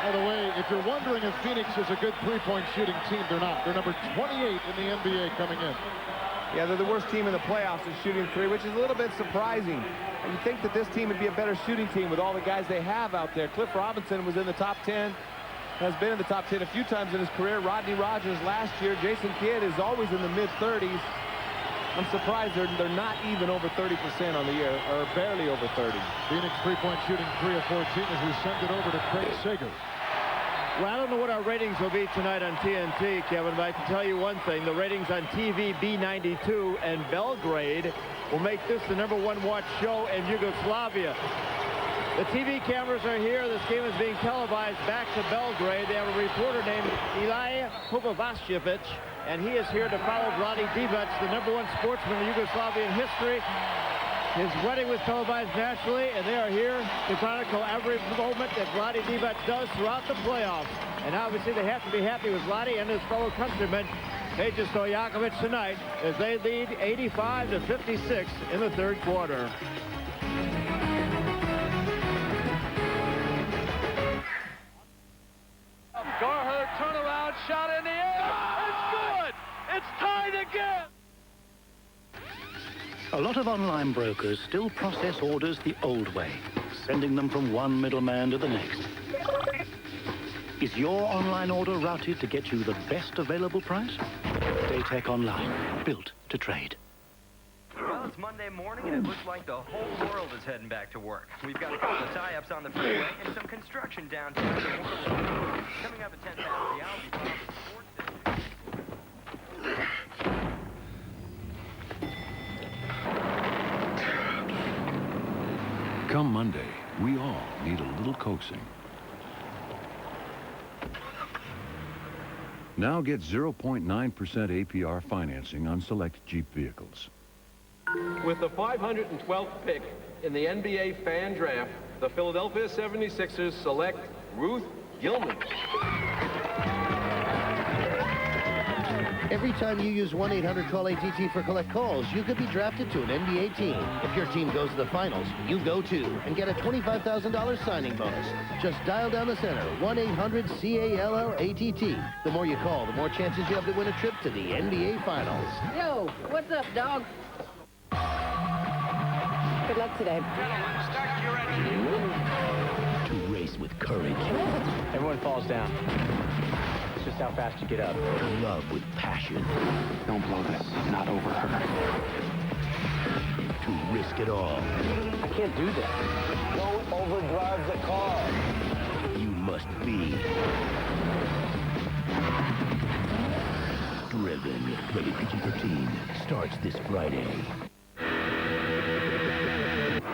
By the way, if you're wondering if Phoenix is a good three-point shooting team, they're not. They're number 28 in the NBA coming in. Yeah, they're the worst team in the playoffs in shooting 3, which is a little bit surprising. You think that this team would be a better shooting team with all the guys they have out there. Cliff Robinson was in the top 10. Has been in the top 10 a few times in his career. Rodney Rogers last year. Jason Kidd is always in the mid-30s. I'm surprised they're not even over 30% on the year, or barely over 30. Phoenix three-point shooting 3 of 14 as we send it over to Craig Sager. Well, I don't know what our ratings will be tonight on TNT, Kevin, but I can tell you one thing. The ratings on TV B92 and Belgrade will make this the #1 watch show in Yugoslavia. The TV cameras are here. This game is being televised back to Belgrade. They have a reporter named Ilija Kovacevic, and he is here to follow Vlade Divac, the #1 sportsman in Yugoslavian history. His wedding was televised nationally, and they are here to chronicle every moment that Vlade Divac does throughout the playoffs. And obviously they have to be happy with Vlade and his fellow countrymen, Peja Stojakovic, tonight, as they lead 85-56 in the third quarter. Garher turnaround shot in the air. It's good. It's tied again. A lot of online brokers still process orders the old way, sending them from one middleman to the next. Is your online order routed to get you the best available price? Daytech Online, built to trade. Well, it's Monday morning, and it looks like the whole world is heading back to work. We've got a couple of tie-ups on the freeway and some construction downtown. Coming up at 10 past the hour, we Come Monday, we all need a little coaxing. Now get 0.9% APR financing on select Jeep vehicles. With the 512th pick in the NBA fan draft, the Philadelphia 76ers select Ruth Gilman. Every time you use 1-800-CALL-ATT for collect calls, you could be drafted to an NBA team. If your team goes to the finals, you go too, and get a $25,000 signing bonus. Just dial down the center, 1-800-CALL-ATT. The more you call, the more chances you have to win a trip to the NBA Finals. Yo, what's up, dog? Good luck today. To race with courage. Everyone falls down. It's just how fast you get up. To love with passion. Don't blow this. Not over her. To risk it all. I can't do this. Don't overdrive the car. You must be driven. Rated PG-13. Starts this Friday.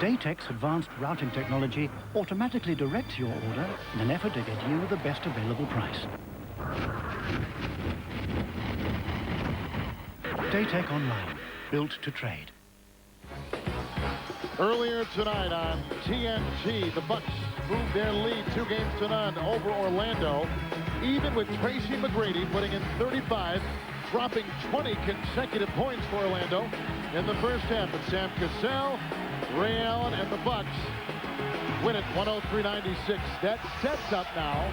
Daytek's advanced routing technology automatically directs your order in an effort to get you the best available price. Daytek Online, built to trade. Earlier tonight on TNT, the Bucks moved their lead 2-0 over Orlando, even with Tracy McGrady putting in 35, dropping 20 consecutive points for Orlando in the first half. But Sam Cassell, Ray Allen, and the Bucks win it 103-96. That sets up now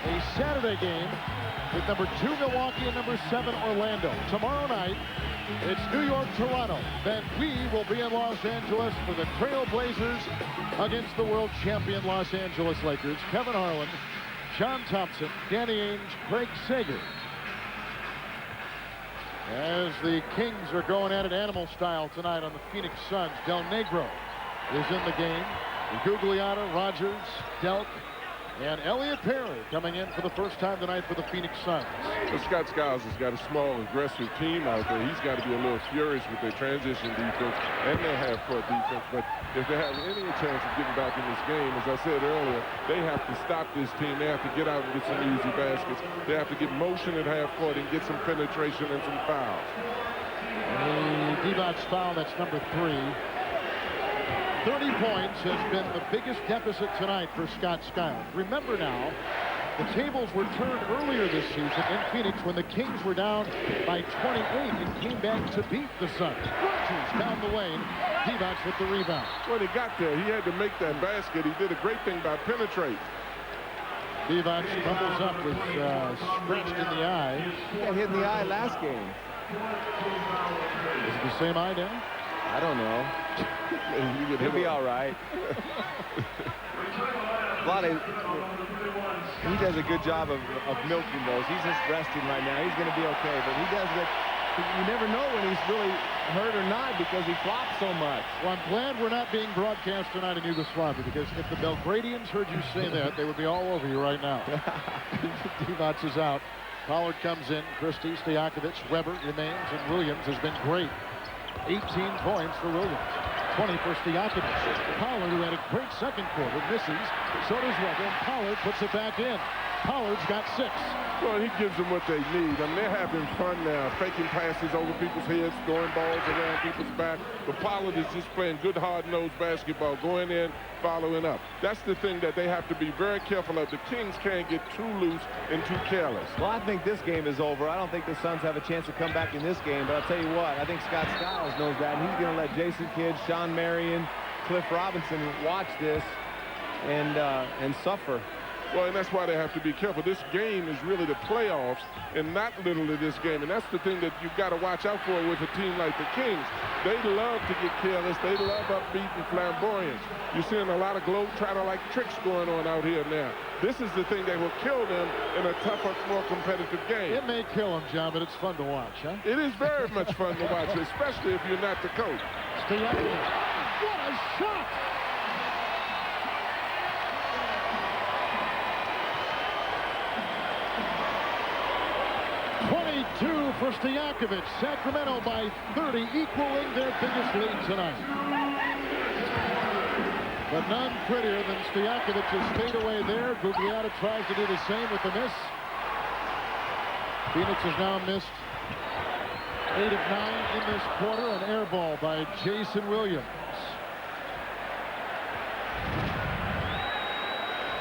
a Saturday game with number 2 Milwaukee and number 7 Orlando. Tomorrow night, it's New York, Toronto. Then we will be in Los Angeles for the Trailblazers against the world champion Los Angeles Lakers. Kevin Harlan, John Thompson, Danny Ainge, Craig Sager. As the Kings are going at it animal style tonight on the Phoenix Suns, Del Negro is in the game. Gugliotta, Rogers, Delk, and Elliot Perry coming in for the first time tonight for the Phoenix Suns. Well, Scott Skiles has got a small, aggressive team out there. He's got to be a little furious with their transition defense and their half-court defense. But if they have any chance of getting back in this game, as I said earlier, they have to stop this team. They have to get out and get some easy baskets. They have to get motion at half-court and get some penetration and some fouls. A Divac foul, that's number 3. 30 points has been the biggest deficit tonight for Scott Skiles. Remember now, the tables were turned earlier this season in Phoenix when the Kings were down by 28 and came back to beat the Suns. Rogers down the lane, Divac with the rebound. When he got there, he had to make that basket. He did a great thing by penetrating. Divac crumbles up with scratched in the eye. He got hit in the eye last game. Is it the same eye now? I don't know. He'll be all right. He does a good job of milking those. He's just resting right now. He's going to be okay, but he does that. You never know when he's really hurt or not because he flops so much. Well, I'm glad we're not being broadcast tonight in Yugoslavia, because if the Belgradians heard you say that, they would be all over you right now. Divac is out. Pollard comes in. Christie, Stojakovic, Weber remains, and Williams has been great. 18 points for Williams. 20 for Stojakovic. Pollard, who had a great second quarter, misses. So does Weber, and Pollard puts it back in. Pollard's got 6. Well, he gives them what they need. I mean, they're having fun now, faking passes over people's heads, throwing balls around people's back. But Pollard is just playing good, hard-nosed basketball, going in, following up. That's the thing that they have to be very careful of. The Kings can't get too loose and too careless. Well, I think this game is over. I don't think the Suns have a chance to come back in this game. But I'll tell you what, I think Scott Skiles knows that, and he's going to let Jason Kidd, Sean Marion, Cliff Robinson watch this and suffer. Well, and that's why they have to be careful. This game is really the playoffs and not little of this game. And that's the thing that you've got to watch out for with a team like the Kings. They love to get careless. They love upbeat and flamboyance. You're seeing a lot of globetrotter-like tricks going on out here now. This is the thing that will kill them in a tougher, more competitive game. It may kill them, John, but it's fun to watch, huh? It is very much fun to watch, especially if you're not the coach. What a shot! For Stojakovic, Sacramento by 30, equaling their biggest lead tonight. But none prettier than Stojakovic's fadeaway there. Gugliotta tries to do the same with the miss. Phoenix has now missed 8 of 9 in this quarter. An air ball by Jason Williams.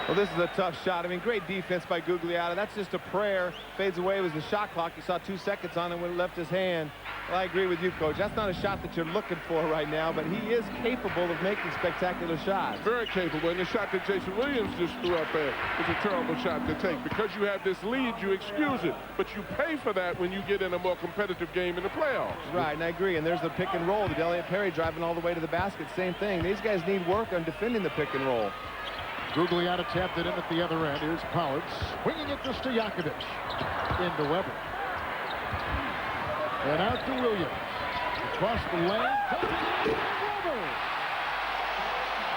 Well, this is a tough shot. I mean, great defense by Gugliotta. That's just a prayer. Fades away with the shot clock. You saw 2 seconds on it when it left his hand. Well, I agree with you, Coach. That's not a shot that you're looking for right now, but he is capable of making spectacular shots. Very capable. And the shot that Jason Williams just threw up there is a terrible shot to take. Because you have this lead, you excuse it. But you pay for that when you get in a more competitive game in the playoffs. Right, and I agree. And there's the pick and roll. The Elliott Perry driving all the way to the basket. Same thing. These guys need work on defending the pick and roll. Gugliotta tapped it in at the other end. Here's Pollard swinging it to Stojakovic. Into Weber. And out to Williams. Across the lane. Weber.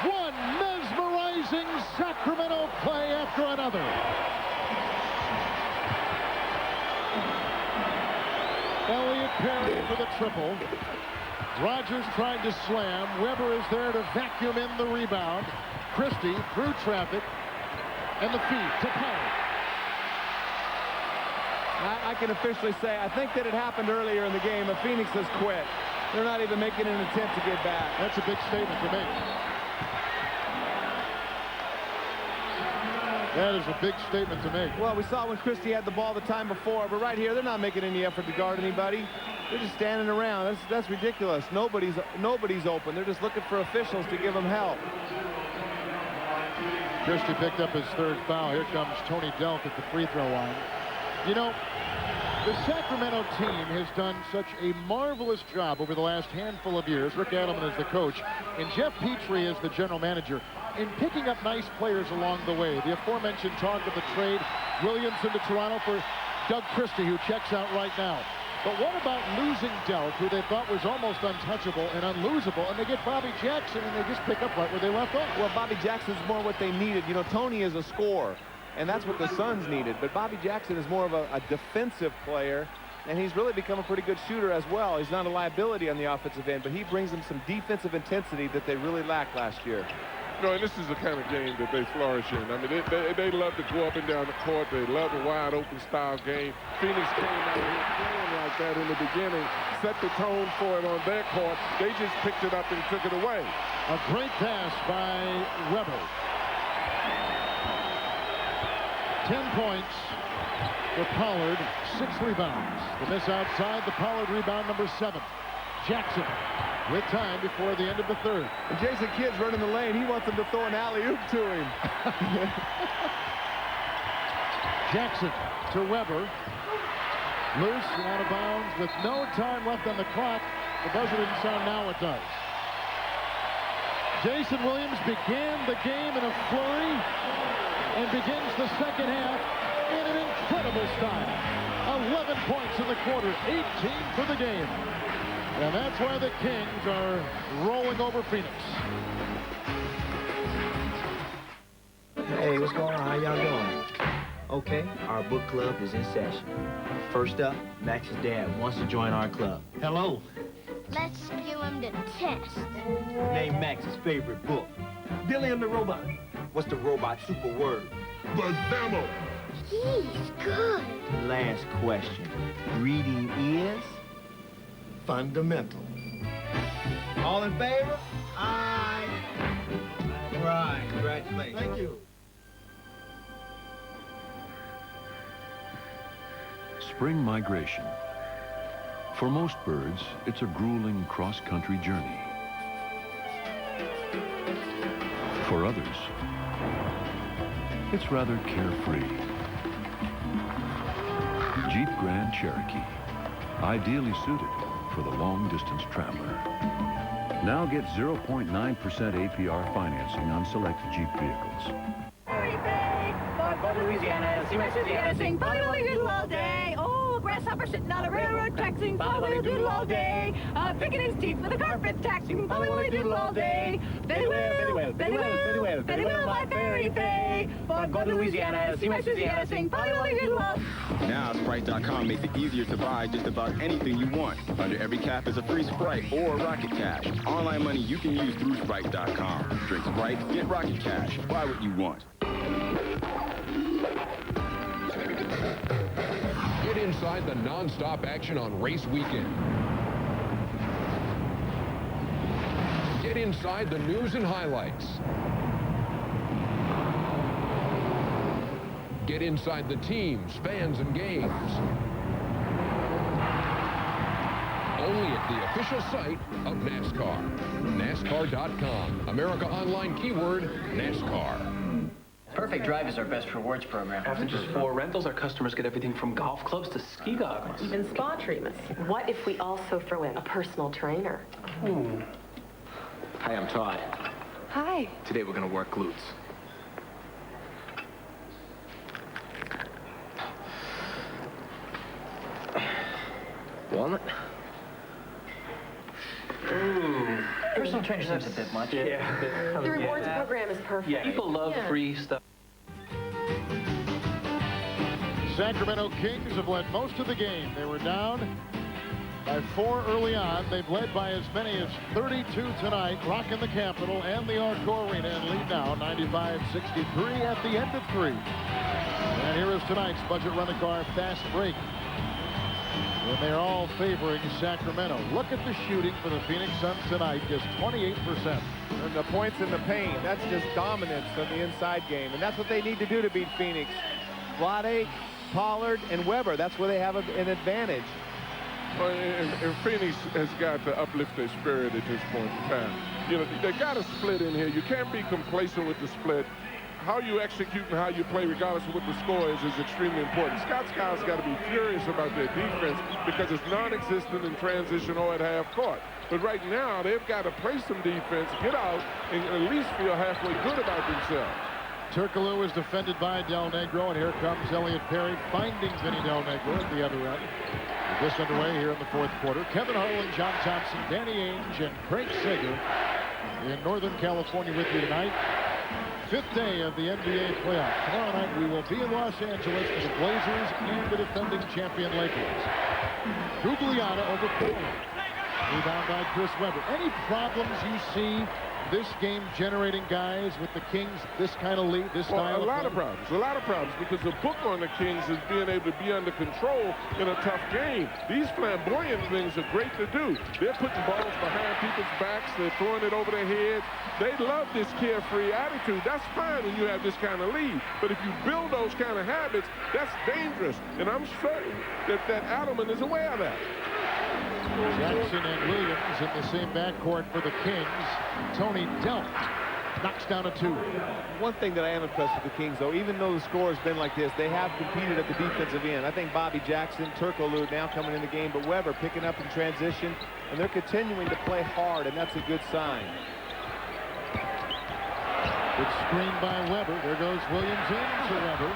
One mesmerizing Sacramento play after another. Elliott Perry for the triple. Rogers tried to slam. Weber is there to vacuum in the rebound. Christie through traffic, and the feed to Pollard. I can officially say, I think that it happened earlier in the game, but Phoenix has quit. They're not even making an attempt to get back. That's a big statement to make. That is a big statement to make. Well, we saw when Christie had the ball the time before, but right here, they're not making any effort to guard anybody. They're just standing around. That's ridiculous. Nobody's open. They're just looking for officials to give them help. Christie picked up his 3rd foul. Here comes Tony Delk at the free throw line. You know, the Sacramento team has done such a marvelous job over the last handful of years. Rick Adelman is the coach, and Jeff Petrie is the general manager, in picking up nice players along the way. The aforementioned talk of the trade, Williamson to Toronto for Doug Christie, who checks out right now. But what about losing Delk, who they thought was almost untouchable and unlosable, and they get Bobby Jackson, and they just pick up right where they left off? Well, Bobby Jackson's more what they needed. You know, Tony is a scorer, and that's what the Suns needed. But Bobby Jackson is more of a defensive player, and he's really become a pretty good shooter as well. He's not a liability on the offensive end, but he brings them some defensive intensity that they really lacked last year. No, and this is the kind of game that they flourish in. I mean, they love to go up and down the court. They love the wide open style game. Phoenix came out here playing like that in the beginning, set the tone for it on their court. They just picked it up and took it away. A great pass by Weber. 10 points for Pollard, 6 rebounds. The miss outside, the Pollard rebound number 7. Jackson with time before the end of the 3rd. And Jason Kidd's running the lane. He wants him to throw an alley-oop to him. Jackson to Weber. Loose and out of bounds with no time left on the clock. The buzzer didn't sound, now it does. Jason Williams began the game in a flurry and begins the second half in an incredible style. 11 points in the quarter, 18 for the game. And that's why the Kings are rolling over Phoenix. Hey, what's going on? How y'all doing? Okay, our book club is in session. First up, Max's dad wants to join our club. Hello. Let's give him the test. Name Max's favorite book. Billy and the Robot. What's the robot super word? The devil. He's good. Last question. Reading is fundamental. All in favor? Aye. Right. Congratulations. Thank you. Spring migration. For most birds, it's a grueling cross-country journey. For others, it's rather carefree. Jeep Grand Cherokee, ideally suited for the long-distance traveler. Now get 0.9% APR financing on select Jeep vehicles. Louisiana, Louisiana, sing follow doodle all day. Oh, a grasshopper sitting on a railroad track, sing follow doodle all day. A picking his teeth with a carpet taxing. Polly Wolly Doodle all day. Very well, very well, very well, very well, very well, my fairy fay. For go to Louisiana, see my Susiana sing Polly Wolly Doodle all. Now, Sprite.com makes it easier to buy just about anything you want. Under every cap is a free Sprite or Rocket Cash. Online money you can use through Sprite.com. Drink Sprite, get Rocket Cash. Buy what you want. Get inside the non-stop action on race weekend. Get inside the news and highlights. Get inside the teams, fans, and games. Only at the official site of NASCAR. NASCAR.com. America Online keyword NASCAR. Perfect Drive is our best rewards program. After just 4 rentals, our customers get everything from golf clubs to ski goggles. Even spa treatments. What if we also throw in a personal trainer? Hi, I'm Todd. Hi. Today we're going to work glutes. Walnut? Personal trainer seems a bit much. Yeah. The rewards program is perfect. Yeah, people love free stuff. Sacramento Kings have led most of the game. They were down by 4 early on. They've led by as many as 32 tonight, rocking the Capitol and the Arco Arena, and lead now 95-63 at the end of 3. And here is tonight's Budget Rent-A-Car Fast Break. And they're all favoring Sacramento. Look at the shooting for the Phoenix Suns tonight, just 28%. And the points in the paint, that's just dominance on the inside game. And that's what they need to do to beat Phoenix. Vlade, Pollard, and Weber, that's where they have an advantage. Well, and Phoenix has got to uplift their spirit at this point in time. You know, they got a split in here. You can't be complacent with the split. How you execute and how you play, regardless of what the score is extremely important. Scott Skiles got to be furious about their defense because it's non-existent in transition or at half court. But right now, they've got to play some defense, get out, and at least feel halfway good about themselves. Turkoglu is defended by Del Negro, and here comes Elliot Perry finding Vinny Del Negro at the other end. With this underway here in the 4th quarter. Kevin Harlan, John Thompson, Danny Ainge, and Craig Sager in Northern California with you tonight. 5th day of the NBA playoffs. Tomorrow night we will be in Los Angeles for the Blazers and the defending champion Lakers. Gugliotta over Pollard. Rebound by Chris Webber. Any problems you see this game generating guys with the Kings, this kind of lead, this style? Well, a lot of problems, because the book on the Kings is being able to be under control in a tough game. These flamboyant things are great to do. They're putting balls behind people's backs. They're throwing it over their heads. They love this carefree attitude. That's fine when you have this kind of lead. But if you build those kind of habits, that's dangerous. And I'm certain that Adelman is aware of that. Jackson and Williams in the same backcourt for the Kings. Tony Delk knocks down a 2. One thing that I am impressed with the Kings, though, even though the score has been like this, they have competed at the defensive end. I think Bobby Jackson, Turkoglu now coming in the game, but Weber picking up in transition, and they're continuing to play hard, and that's a good sign. Good screen by Weber. There goes Williams into Weber.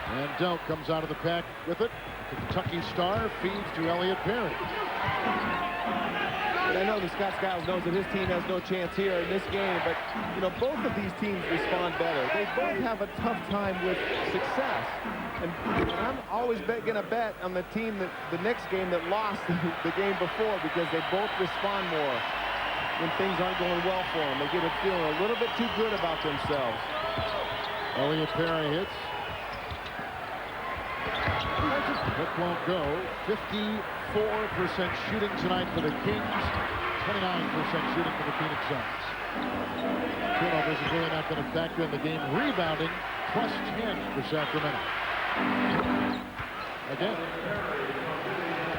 And Delk comes out of the pack with it. The Kentucky star feeds to Elliot Perry. And I know that Scott Skiles knows that his team has no chance here in this game, but, you know, both of these teams respond better. They both have a tough time with success. And I'm always going to bet on the team that the next game that lost the game before, because they both respond more when things aren't going well for them. They get a feeling a little bit too good about themselves. Elliot Perry hits. It won't go. 54% shooting tonight for the Kings. 29% shooting for the Phoenix Suns. Turnovers is really not going to factor in the game. Rebounding, plus 10 for Sacramento. Again,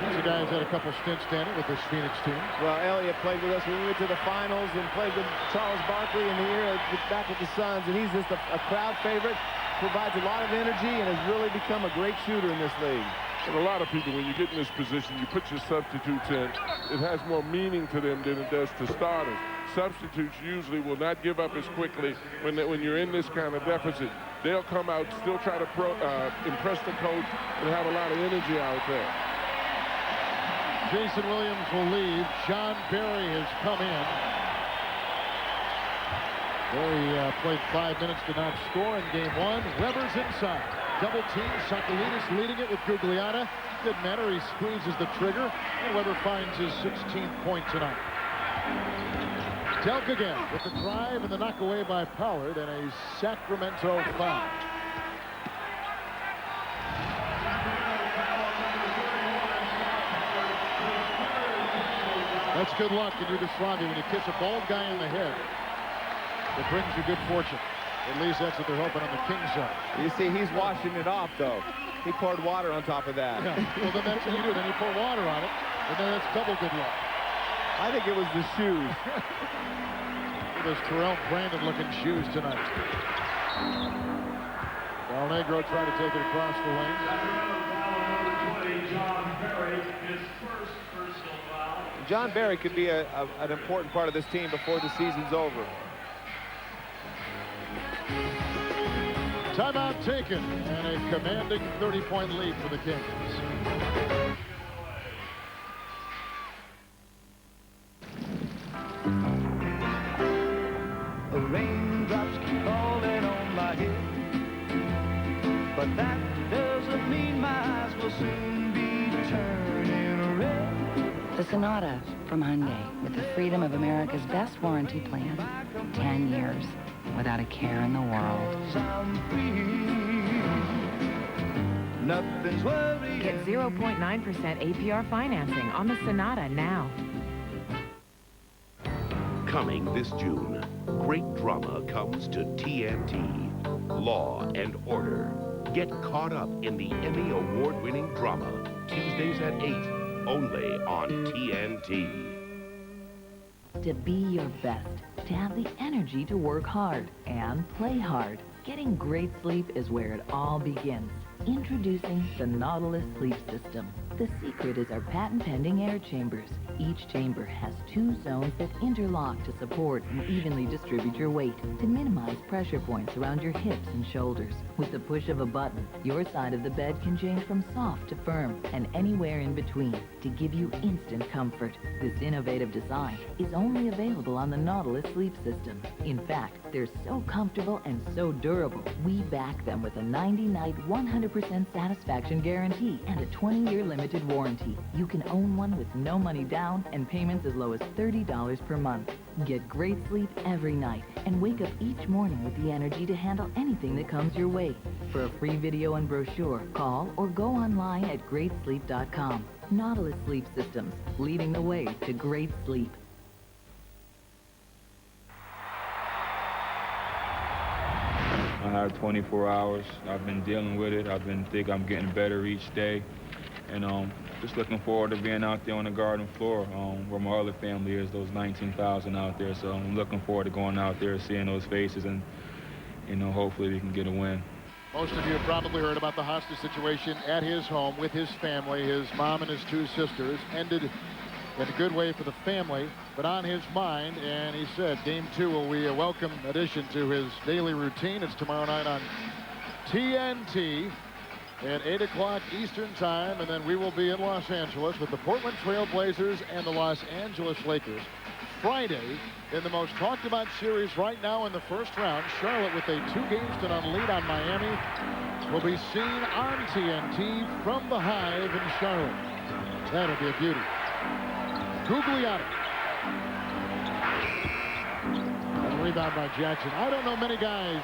these guys had a couple stints standing with this Phoenix team. Well, Elliott played with us when we went to the finals and played with Charles Barkley in the year back with the Suns, and he's just a crowd favorite. Provides a lot of energy and has really become a great shooter in this league. And a lot of people, when you get in this position, you put your substitutes in. It has more meaning to them than it does to starters. Substitutes usually will not give up as quickly when you're in this kind of deficit. They'll come out, still try to impress the coach, and have a lot of energy out there. Jason Williams will leave. John Barry has come in. Barry played 5 minutes, did not score in game one. Weber's inside. Double team. Sacramento leading it with Gugliotta. Didn't matter. He squeezes the trigger. And Weber finds his 16th point tonight. Delk again with the drive and the knock away by Pollard and a Sacramento foul. That's good luck in Yugoslavia when you kiss a bald guy in the head. It brings you good fortune. At least that's what they're hoping on the Kings side. You see, he's washing it off, though. He poured water on top of that. Yeah. Well, then that's what you do. Then you pour water on it, and then that's double good luck. I think it was the shoes. Those Terrell Brandon-looking shoes tonight. Del Negro trying to take it across the lane. John Barry could be an important part of this team before the season's over. Timeout taken, and a commanding 30-point lead for the Kings. The raindrops keep falling on my head, but that doesn't mean my eyes will soon be turning red. The Sonata from Hyundai, with the freedom of America's best warranty plan. 10 years, without a care in the world. Nothing's worrying. Get 0.9% APR financing on the Sonata now. Coming this June, great drama comes to TNT. Law and Order. Get caught up in the Emmy Award-winning drama. Tuesdays at 8, only on TNT. To be your best, to have the energy to work hard and play hard. Getting great sleep is where it all begins. Introducing the Nautilus Sleep System. The secret is our patent-pending air chambers. Each chamber has 2 zones that interlock to support and evenly distribute your weight to minimize pressure points around your hips and shoulders. With the push of a button, your side of the bed can change from soft to firm and anywhere in between to give you instant comfort. This innovative design is only available on the Nautilus Sleep System. In fact, they're so comfortable and so durable, we back them with a 90-night 100% satisfaction guarantee and a 20-year limited warranty. You can own one with no money down and payments as low as $30 per month. Get great sleep every night and wake up each morning with the energy to handle anything that comes your way. For a free video and brochure, call or go online at greatsleep.com. Nautilus Sleep Systems, leading the way to great sleep. I have 24 hours. I've been dealing with it. think I'm getting better each day. And just looking forward to being out there on the garden floor where my other family is, those 19,000 out there. So I'm looking forward to going out there, seeing those faces, and, hopefully we can get a win. Most of you have probably heard about the hostage situation at his home with his family. His mom and his 2 sisters ended in a good way for the family, but on his mind, and he said Game 2 will be a welcome addition to his daily routine. It's tomorrow night on TNT at 8 o'clock Eastern time, and then we will be in Los Angeles with the Portland Trail Blazers and the Los Angeles Lakers. Friday, in the most talked about series right now in the first round, Charlotte with a 2-game-to-none lead on Miami will be seen on TNT from the Hive in Charlotte. That'll be a beauty. Gugliotta. And a rebound by Jackson. I don't know many guys,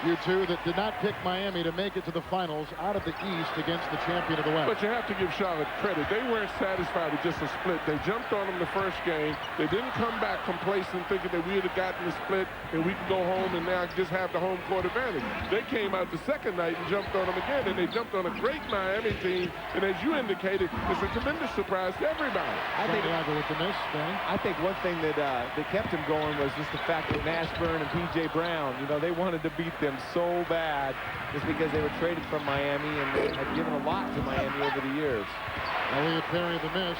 you two, that did not pick Miami to make it to the finals out of the East against the champion of the West. But you have to give Charlotte credit. They weren't satisfied with just a split. They jumped on them the first game. They didn't come back complacent thinking that we would have gotten the split and we could go home and now just have the home court advantage. They came out the second night and jumped on them again, and they jumped on a great Miami team. And as you indicated, it's a tremendous surprise to everybody. I think one thing that kept him going was just the fact that Mashburn and P.J. Brown, they wanted to beat them so bad just because they were traded from Miami and they had given a lot to Miami over the years. Elliott Perry the miss.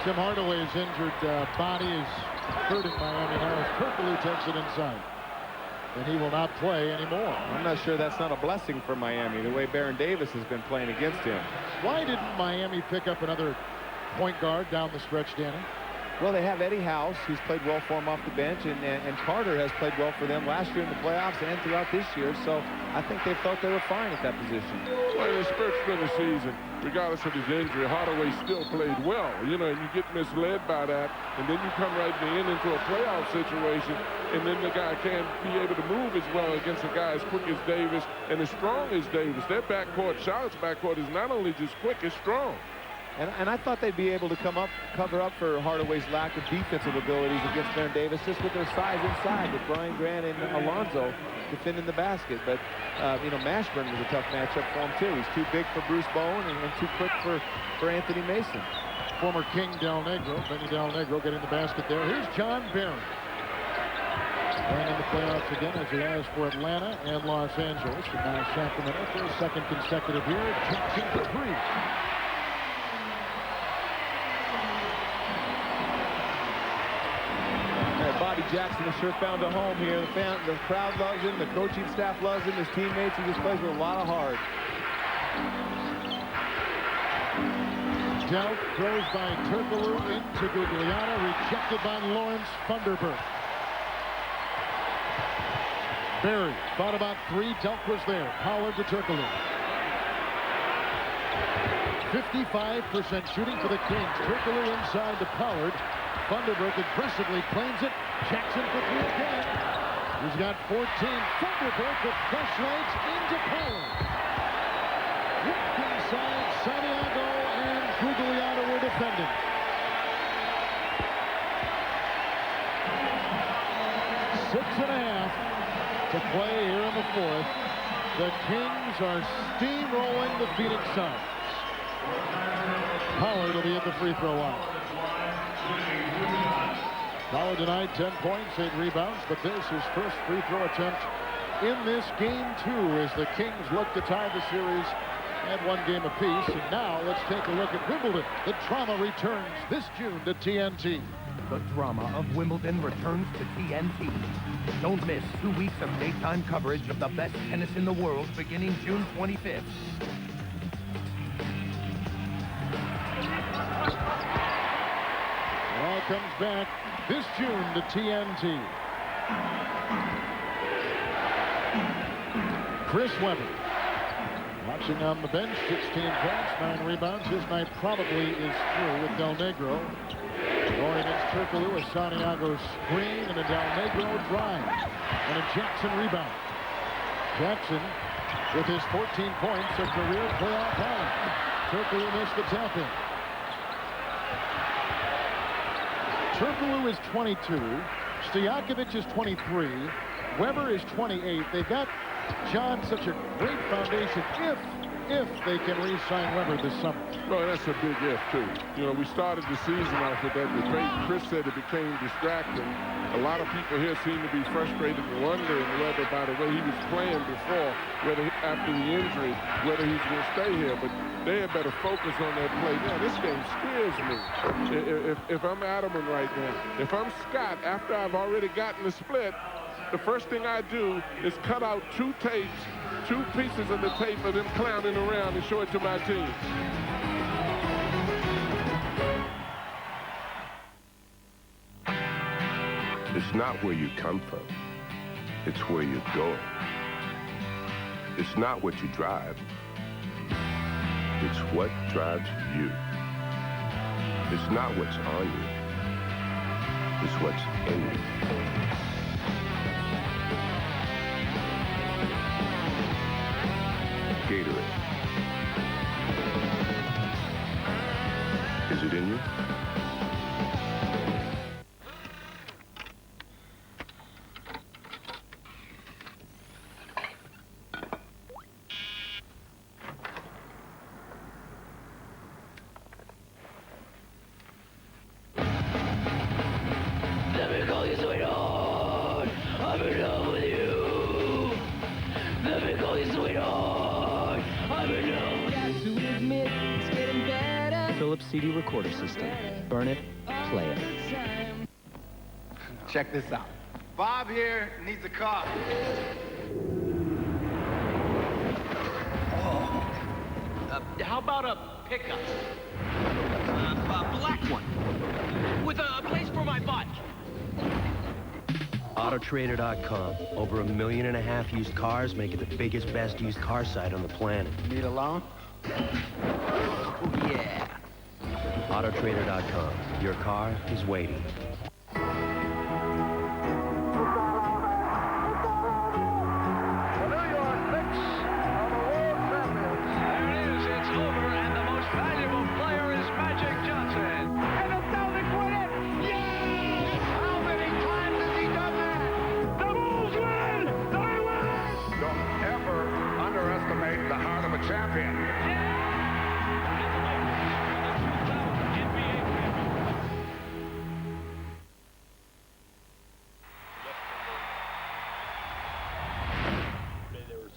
Tim Hardaway's injured body is hurting Miami now as Kirkbaloo takes it inside. And he will not play anymore. I'm not sure that's not a blessing for Miami, the way Baron Davis has been playing against him. Why didn't Miami pick up another point guard down the stretch, Danny? Well, they have Eddie House, who's played well for them off the bench, and Carter has played well for them last year in the playoffs and throughout this year. So I think they felt they were fine at that position. Well, in the stretch of the season, regardless of his injury, Hardaway still played well. You know, and you get misled by that, and then you come right into a playoff situation, and then the guy can't be able to move as well against a guy as quick as Davis and as strong as Davis. Their backcourt, Charlotte's backcourt, is not only just quick, it's strong. And I thought they'd be able to cover up for Hardaway's lack of defensive abilities against Baron Davis just with their size inside, with Brian Grant and Alonzo defending the basket. But, you know, Mashburn was a tough matchup for him, too. He's too big for Bruce Bowen and too quick for Anthony Mason. Former King Del Negro, Benny Del Negro getting the basket there. Here's John Barron. Playing in the playoffs again as he has for Atlanta and Los Angeles. And now Sacramento for his second consecutive year. Jackson for three. Bobby Jackson has sure found a home here. The crowd loves him. The coaching staff loves him. His teammates. He just plays with a lot of heart. Delp throws by Turkoglu into Gugliotta. Rejected by Lawrence Funderburk. Berry thought about three. Delp was there. Pollard to Turkoglu. 55% shooting for the Kings. Turkoglu inside to Pollard. Funderburk aggressively claims it. Jackson for three again. He's got 14. Funderburk with flashlights into Pollard. Inside, Santiago and Gugliotta were defending. Six and a half to play here in the fourth. The Kings are steamrolling the Phoenix Suns. Pollard will be at the free throw line. Pollard tonight, 10 points, 8 rebounds, but this is first free throw attempt in this game, too, as the Kings look to tie the series at one game apiece. And now let's take a look at Wimbledon. The drama returns this June to TNT. The drama of Wimbledon returns to TNT. Don't miss 2 weeks of daytime coverage of the best tennis in the world beginning June 25th. It all comes back this June to TNT. Chris Webber watching on the bench, 16 points, 9 rebounds. His night probably is through with Del Negro. Going against Turkoglu, a Santiago screen and a Del Negro drive. And a Jackson rebound. Jackson with his 14 points, a career playoff high. Turkoglu missed the tap-in. Turkoglu is 22. Stojakovic is 23. Weber is 28. They've got, John, such a great foundation if they can re-sign Weber this summer. Well, that's a big if, too. You know, we started the season off with that debate. Chris said it became distracting. A lot of people here seem to be frustrated and wondering whether, by the way he was playing before, whether after the injury, whether he's going to stay here. But they had better focus on their play. Now, this game scares me. If I'm Adamon right now, if I'm Scott, after I've already gotten the split, the first thing I do is cut out 2 tapes, 2 pieces of the tape of them clowning around and show it to my team. It's not where you come from. It's where you're going. It's not what you drive. It's what drives you. It's not what's on you. It's what's in you. Gatorade. Is it in you? Let me call you sweetheart. I'm in love with you. Let me call you sweetheart. I'm in love. Got to admit, it's getting better. Philips CD recorder system. Burn it, play it. Check this out. Bob here needs a car. How about a pickup? black one. With a place for my butt. Autotrader.com. Over 1.5 million used cars, make it the biggest, best used car site on the planet. Need a loan? Oh, yeah. Autotrader.com. Your car is waiting.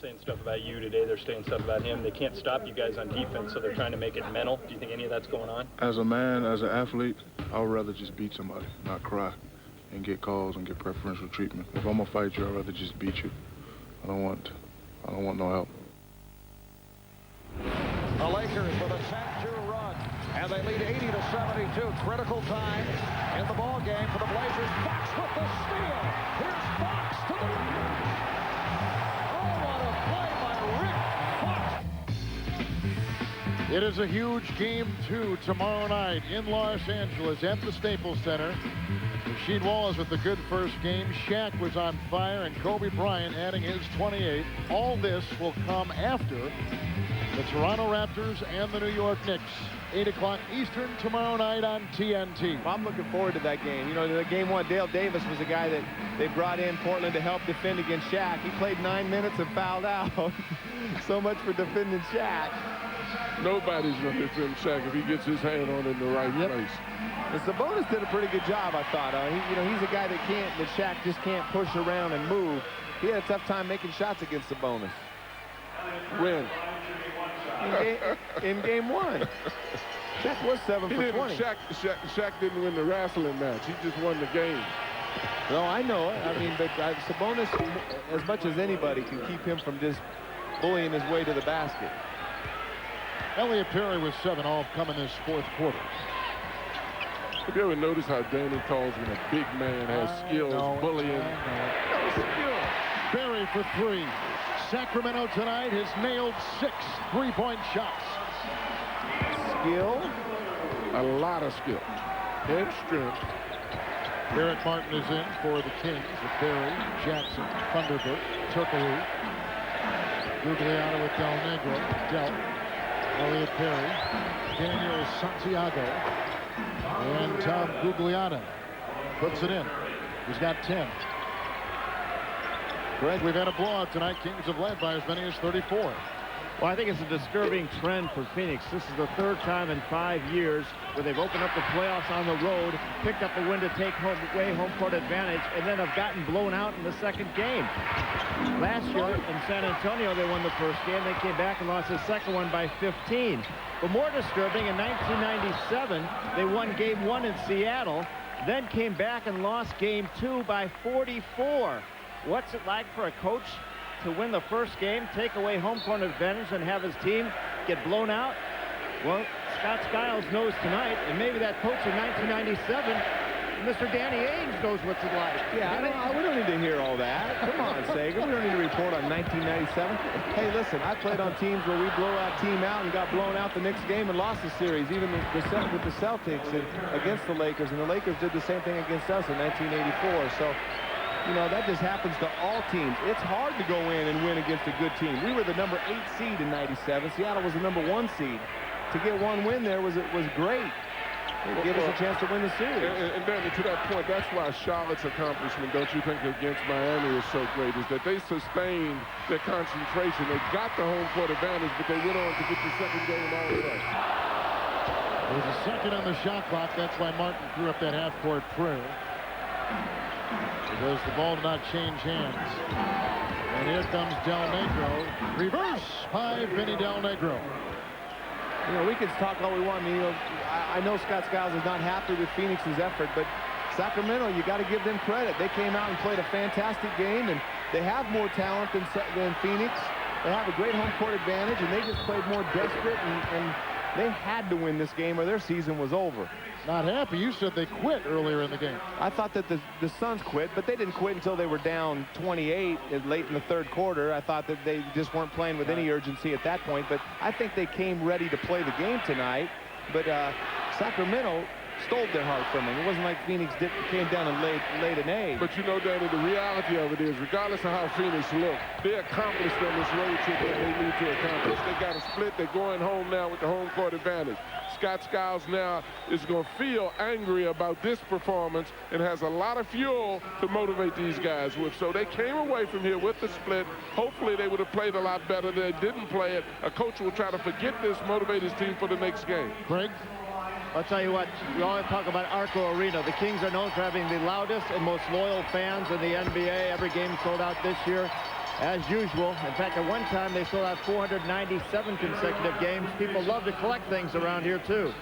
Saying stuff about you today, they're saying stuff about him. They can't stop you guys on defense, so they're trying to make it mental. Do you think any of that's going on? As a man, as an athlete, I would rather just beat somebody, not cry and get calls and get preferential treatment. If I'm gonna fight you, I'd rather just beat you. I don't want no help. The Lakers with a 10-2 run, and they lead 80-72. Critical time in the ball game for the Blazers. Fox with the steal. Here's Fox to the rim. It is a huge Game 2 tomorrow night in Los Angeles at the Staples Center. Rasheed Wallace with the good first game. Shaq was on fire, and Kobe Bryant adding his 28. All this will come after the Toronto Raptors and the New York Knicks. 8 o'clock Eastern tomorrow night on TNT. Well, I'm looking forward to that game. You know, the game one, Dale Davis was a guy that they brought in Portland to help defend against Shaq. He played 9 minutes and fouled out. So much for defending Shaq. Nobody's going to defend Shaq if he gets his hand on it in the right place. And Sabonis did a pretty good job, I thought. He's a guy that Shaq just can't push around and move. He had a tough time making shots against Sabonis. When? In game one. Shaq was 7 for 20. Shaq didn't win the wrestling match. He just won the game. No, I know it. I mean, but Sabonis, as much as anybody, can keep him from just bullying his way to the basket. Elliot Perry with 7 all come in this fourth quarter. Have you ever noticed how Danny calls when a big man has skills, bullying? Perry for 3. Sacramento tonight has nailed 6 3-point shots. Skill? A lot of skill. Head strength. Eric Martin is in for the Kings with Perry, Jackson, Thunderbird, Turkoglu, Gugliotta with Del Negro, Elliot Perry, Daniel Santiago, and Tom Gugliotta puts it in. He's got 10. Greg, we've had a blowout tonight. Kings have led by as many as 34. Well, I think it's a disturbing trend for Phoenix. This is the 3rd time in 5 years where they've opened up the playoffs on the road, picked up a win to take away home court advantage, and then have gotten blown out in the second game. Last year in San Antonio, they won the first game. They came back and lost the second one by 15. But more disturbing, in 1997, they won Game 1 in Seattle, then came back and lost Game 2 by 44. What's it like for a coach to win the first game, take away home court advantage, and have his team get blown out? Well, Scott Skiles knows tonight, and maybe that coach in 1997, Mr. Danny Ainge, knows what's it like. Yeah, we don't need to hear all that. Come on, Sagan. We don't need to report on 1997. Hey, listen, I played on teams where we blow our team out and got blown out the next game and lost the series, even with the Celtics against the Lakers, and the Lakers did the same thing against us in 1984. So, you know, that just happens to all teams. It's hard to go in and win against a good team. We were the number 8 seed in 97. Seattle was the number 1 seed. To get one win there was great. It gave us a chance to win the series. And Danny, to that point, that's why Charlotte's accomplishment, don't you think, against Miami is so great, is that they sustained their concentration. They got the home court advantage, but they went on to get the second game also. There's a second on the shot clock. That's why Martin threw up that half-court prayer. Because the ball did not change hands. And here comes Del Negro. Reverse by Vinny Del Negro. You know, we can talk all we want. I mean, you know, I know Scott Skiles is not happy with Phoenix's effort, but Sacramento, you got to give them credit. They came out and played a fantastic game, and they have more talent than Phoenix. They have a great home court advantage, and they just played more desperate and They had to win this game or their season was over. Not happy. You said they quit earlier in the game. I thought that the Suns quit, but they didn't quit until they were down 28 late in the third quarter. I thought that they just weren't playing with any urgency at that point, but I think they came ready to play the game tonight. But Sacramento stole their heart from them. It wasn't like Phoenix came down and laid an egg. But you know, Danny, the reality of it is, regardless of how Phoenix looked, they accomplished on this road trip what they need to accomplish. They got a split. They're going home now with the home court advantage. Scott Skiles now is going to feel angry about this performance and has a lot of fuel to motivate these guys with. So they came away from here with the split. Hopefully they would have played a lot better. They didn't play it. A coach will try to forget this, motivate his team for the next game. Craig? I'll tell you what, we always talk about Arco Arena. The Kings are known for having the loudest and most loyal fans in the NBA. Every game sold out this year, as usual. In fact, at one time, they sold out 497 consecutive games. People love to collect things around here, too.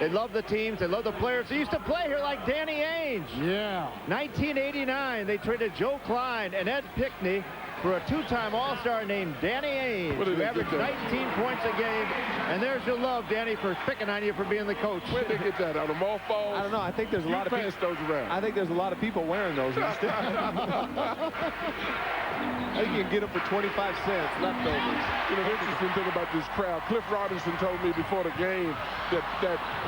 They love the teams. They love the players. They used to play here like Danny Ainge. Yeah. 1989, they traded Joe Klein and Ed Pickney for a two-time All-Star named Danny Ainge, who averaged 19 points a game. And there's your love, Danny, for picking on you for being the coach. Where did they get that? Out of mothballs? I don't know. I think there's a lot of people. Those around. I think there's a lot of people wearing those instead. I think you can get them for 25 cents, leftovers. You know, the interesting thing about this crowd, Cliff Robinson told me before the game that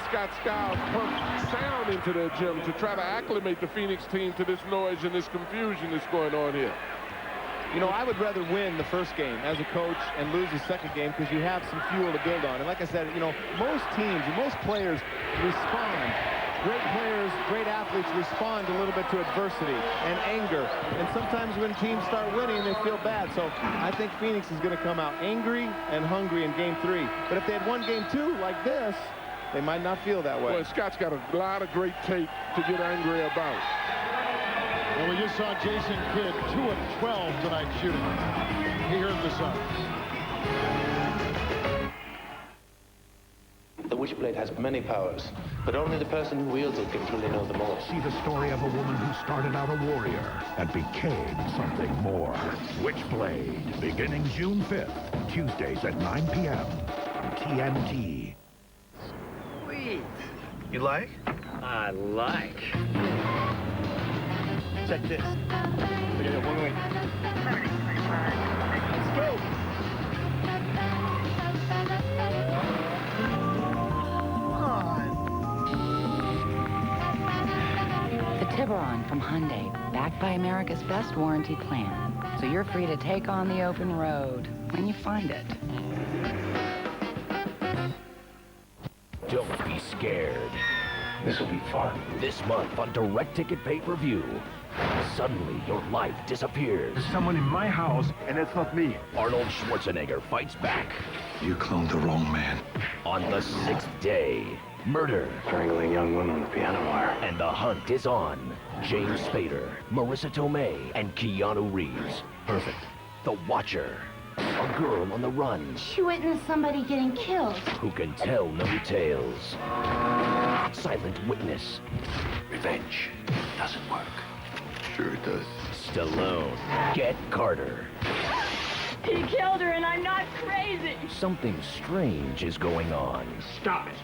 Scott Skiles pumped sound into their gym to try to acclimate the Phoenix team to this noise and this confusion that's going on here. You know, I would rather win the first game as a coach and lose the second game because you have some fuel to build on. And like I said, you know, most teams and most players respond. Great players, great athletes respond a little bit to adversity and anger. And sometimes when teams start winning, they feel bad. So I think Phoenix is going to come out angry and hungry in Game 3. But if they had won Game 2 like this, they might not feel that way. Well, Scott's got a lot of great tape to get angry about. Well, we just saw Jason Kidd 2 of 12 tonight shooting. He heard the Suns. The Witchblade has many powers, but only the person who wields it can truly know them all. See the story of a woman who started out a warrior and became something more. Witchblade, beginning June 5th, Tuesdays at 9 p.m. on TNT. Sweet. You like? I like. Check this. Look at it, one way. Let's go. The Tiburon from Hyundai, backed by America's best warranty plan. So you're free to take on the open road when you find it. Don't be scared. This will be fun. This month on Direct Ticket Pay-Per-View, suddenly your life disappears. There's someone in my house, and it's not me. Arnold Schwarzenegger fights back. You cloned the wrong man. On the 6th day, murder. Strangling young women with piano wire. And the hunt is on. James Spader, Marissa Tomei, and Keanu Reeves. Perfect. The Watcher. A girl on the run. She witnessed somebody getting killed. Who can tell no tales. Silent Witness. Revenge doesn't work. Sure it does. Stallone. Get Carter. He killed her and I'm not crazy. Something strange is going on. Stop it.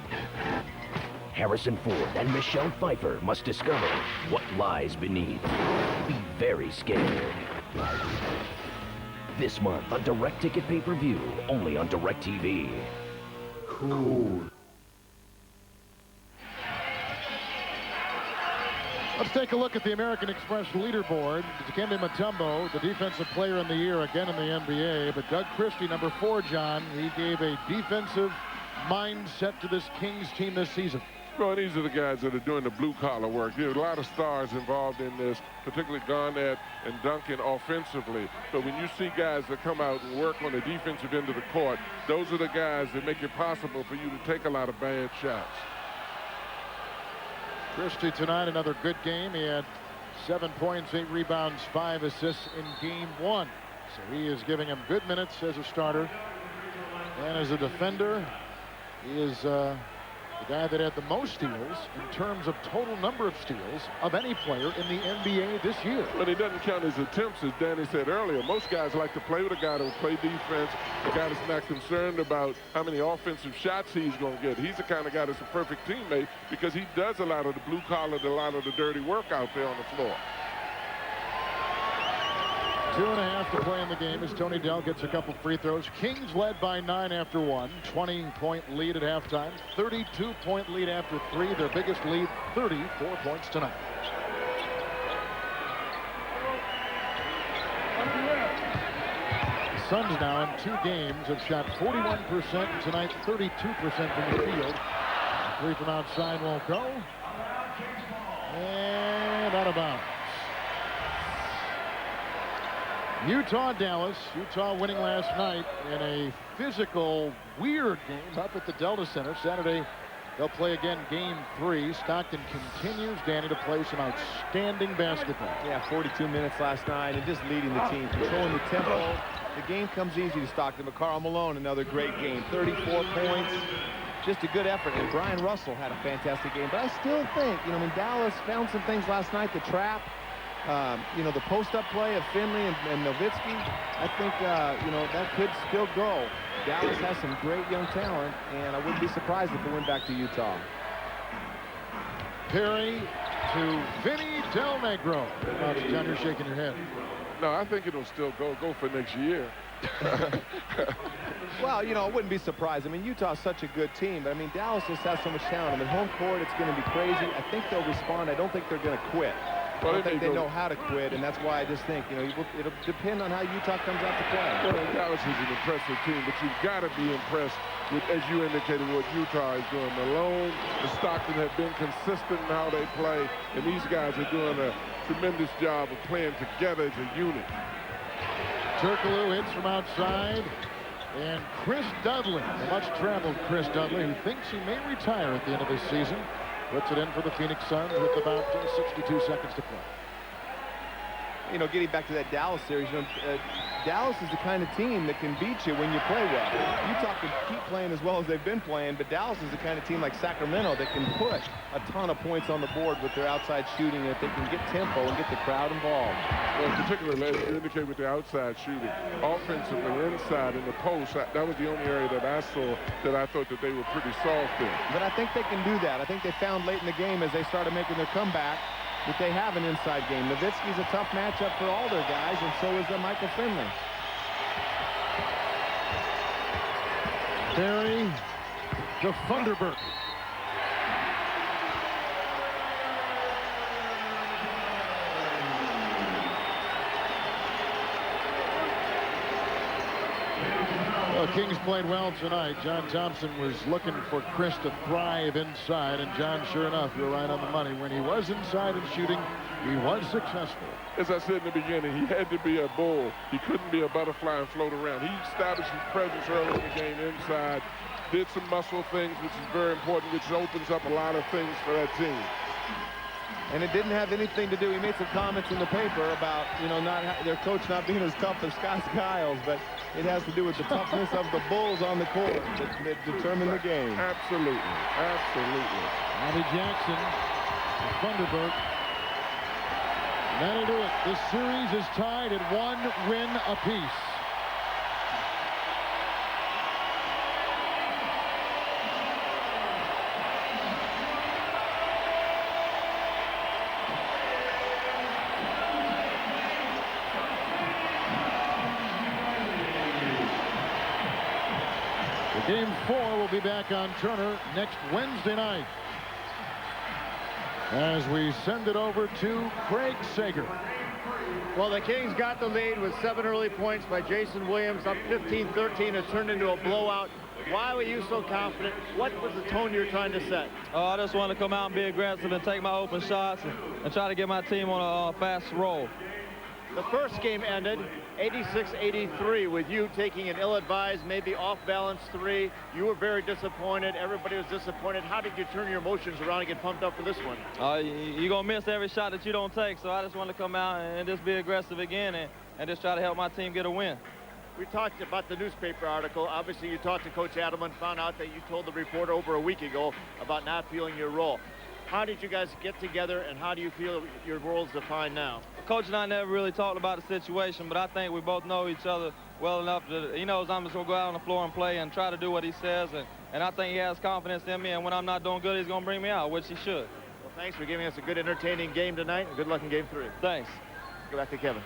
Harrison Ford and Michelle Pfeiffer must discover what lies beneath. Be very scared. This month on Direct Ticket Pay-Per-View, only on DirecTV. Cool. Let's take a look at the American Express leaderboard. Dikembe Mutombo, the defensive player in the year again in the NBA. But Doug Christie, number 4, John, he gave a defensive mindset to this Kings team this season. Well, these are the guys that are doing the blue-collar work. There are a lot of stars involved in this, particularly Garnett and Duncan offensively. But when you see guys that come out and work on the defensive end of the court, those are the guys that make it possible for you to take a lot of bad shots. Christie tonight, another good game. He had 7 points, 8 rebounds, 5 assists in Game 1. So he is giving him good minutes as a starter. And as a defender, he is The guy that had the most steals in terms of total number of steals of any player in the NBA this year. But he doesn't count his attempts, as Danny said earlier. Most guys like to play with a guy that will play defense, a guy that's not concerned about how many offensive shots he's going to get. He's the kind of guy that's a perfect teammate because he does a lot of the blue collar, a lot of the dirty work out there on the floor. 2.5 to play in the game as Tony Dell gets a couple free throws. Kings led by 9 after 1. 20-point lead at halftime. 32-point lead after 3. Their biggest lead, 34 points tonight. The Suns now in 2 games have shot 41%. Tonight, 32% from the field. The 3 from outside won't go. And out of bounds. Utah-Dallas. Utah winning last night in a physical, weird game up at the Delta Center. Saturday, they'll play again game 3. Stockton continues, Danny, to play some outstanding basketball. Yeah, 42 minutes last night and just leading the team, controlling the tempo. The game comes easy to Stockton. but Karl Malone, another great game. 34 points. Just a good effort. And Brian Russell had a fantastic game. But I still think, Dallas found some things last night. The trap. The post-up play of Finley and Nowitzki, I think, that could still go. Dallas has some great young talent, and I wouldn't be surprised if it went back to Utah. Perry to Vinny Del Negro. John, you're shaking your head. No, I think it'll still go for next year. Well, I wouldn't be surprised. Utah's such a good team, but, Dallas just has so much talent. Home court, it's going to be crazy. I think they'll respond. I don't think they're going to quit. I don't think they know how to quit, and that's why I just think, it'll depend on how Utah comes out to play. Well, Dallas is an impressive team, but you've got to be impressed with, as you indicated, what Utah is doing. Malone and Stockton have been consistent in how they play, and these guys are doing a tremendous job of playing together as a unit. Turkoglu hits from outside, and Chris Dudley, the much-traveled Chris Dudley, who thinks he may retire at the end of this season, puts it in for the Phoenix Suns with about 62 seconds to play. Getting back to that Dallas series, Dallas is the kind of team that can beat you when you play well. Utah can keep playing as well as they've been playing, but Dallas is the kind of team like Sacramento that can put a ton of points on the board with their outside shooting, and if they can get tempo and get the crowd involved. Well, particularly, as you indicate with the outside shooting, offensively inside in the post, that was the only area that I saw that I thought that they were pretty soft in. But I think they can do that. I think they found late in the game as they started making their comeback that they have an inside game. Nowitzki's a tough matchup for all their guys, and so is Michael Finley. Barry to Funderburk. Well, Kings played well tonight. John Thompson was looking for Chris to thrive inside, and John, sure enough, you're right on the money. When he was inside and shooting, he was successful. As I said in the beginning, he had to be a bull. He couldn't be a butterfly and float around. He established his presence early in the game inside, did some muscle things, which is very important, which opens up a lot of things for that team. And it didn't have anything to do. He made some comments in the paper about, their coach not being as tough as Scott Skiles, but it has to do with the toughness of the Bulls on the court that determine the game. Absolutely. Absolutely. Bobby Jackson, Funderburk. That'll do it. This series is tied at 1 win apiece. Game 4 will be back on Turner next Wednesday night. As we send it over to Craig Sager. Well, the Kings got the lead with 7 early points by Jason Williams, up 15-13. It turned into a blowout. Why were you so confident? What was the tone you were trying to set? I just wanted to come out and be aggressive and take my open shots and try to get my team on a fast roll. The first game ended 86-83 with you taking an ill-advised, maybe off-balance 3. You were very disappointed. Everybody was disappointed. How did you turn your emotions around and get pumped up for this one? You're going to miss every shot that you don't take, so I just wanted to come out and just be aggressive again and just try to help my team get a win. We talked about the newspaper article. Obviously, you talked to Coach Adelman, found out that you told the reporter over a week ago about not feeling your role. How did you guys get together, and how do you feel your role's defined now? Coach and I never really talked about the situation, but I think we both know each other well enough that he knows I'm just going to go out on the floor and play and try to do what he says, and I think he has confidence in me, and when I'm not doing good, he's going to bring me out, which he should. Well, thanks for giving us a good, entertaining game tonight, and good luck in Game 3. Thanks. Go back to Kevin.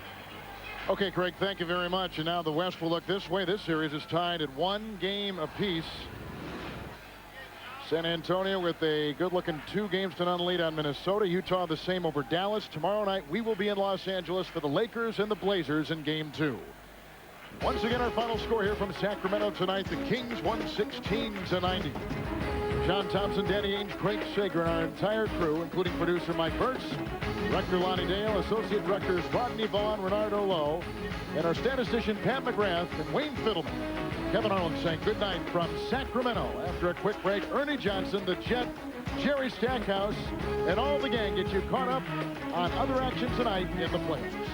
Okay, Craig, thank you very much. And now the West will look this way. This series is tied at 1 game apiece. San Antonio with a good-looking 2-0 lead on Minnesota. Utah the same over Dallas. Tomorrow night we will be in Los Angeles for the Lakers and the Blazers in Game 2. Once again, our final score here from Sacramento tonight. The Kings won 16-90. John Thompson, Danny Ainge, Craig Sager, and our entire crew, including producer Mike Burtz, director Lonnie Dale, associate directors Rodney Vaughn, Renardo Lowe, and our statistician Pat McGrath and Wayne Fiddleman. Kevin Harlan saying good night from Sacramento. After a quick break, Ernie Johnson, the Jet, Jerry Stackhouse, and all the gang get you caught up on other action tonight in the playoffs.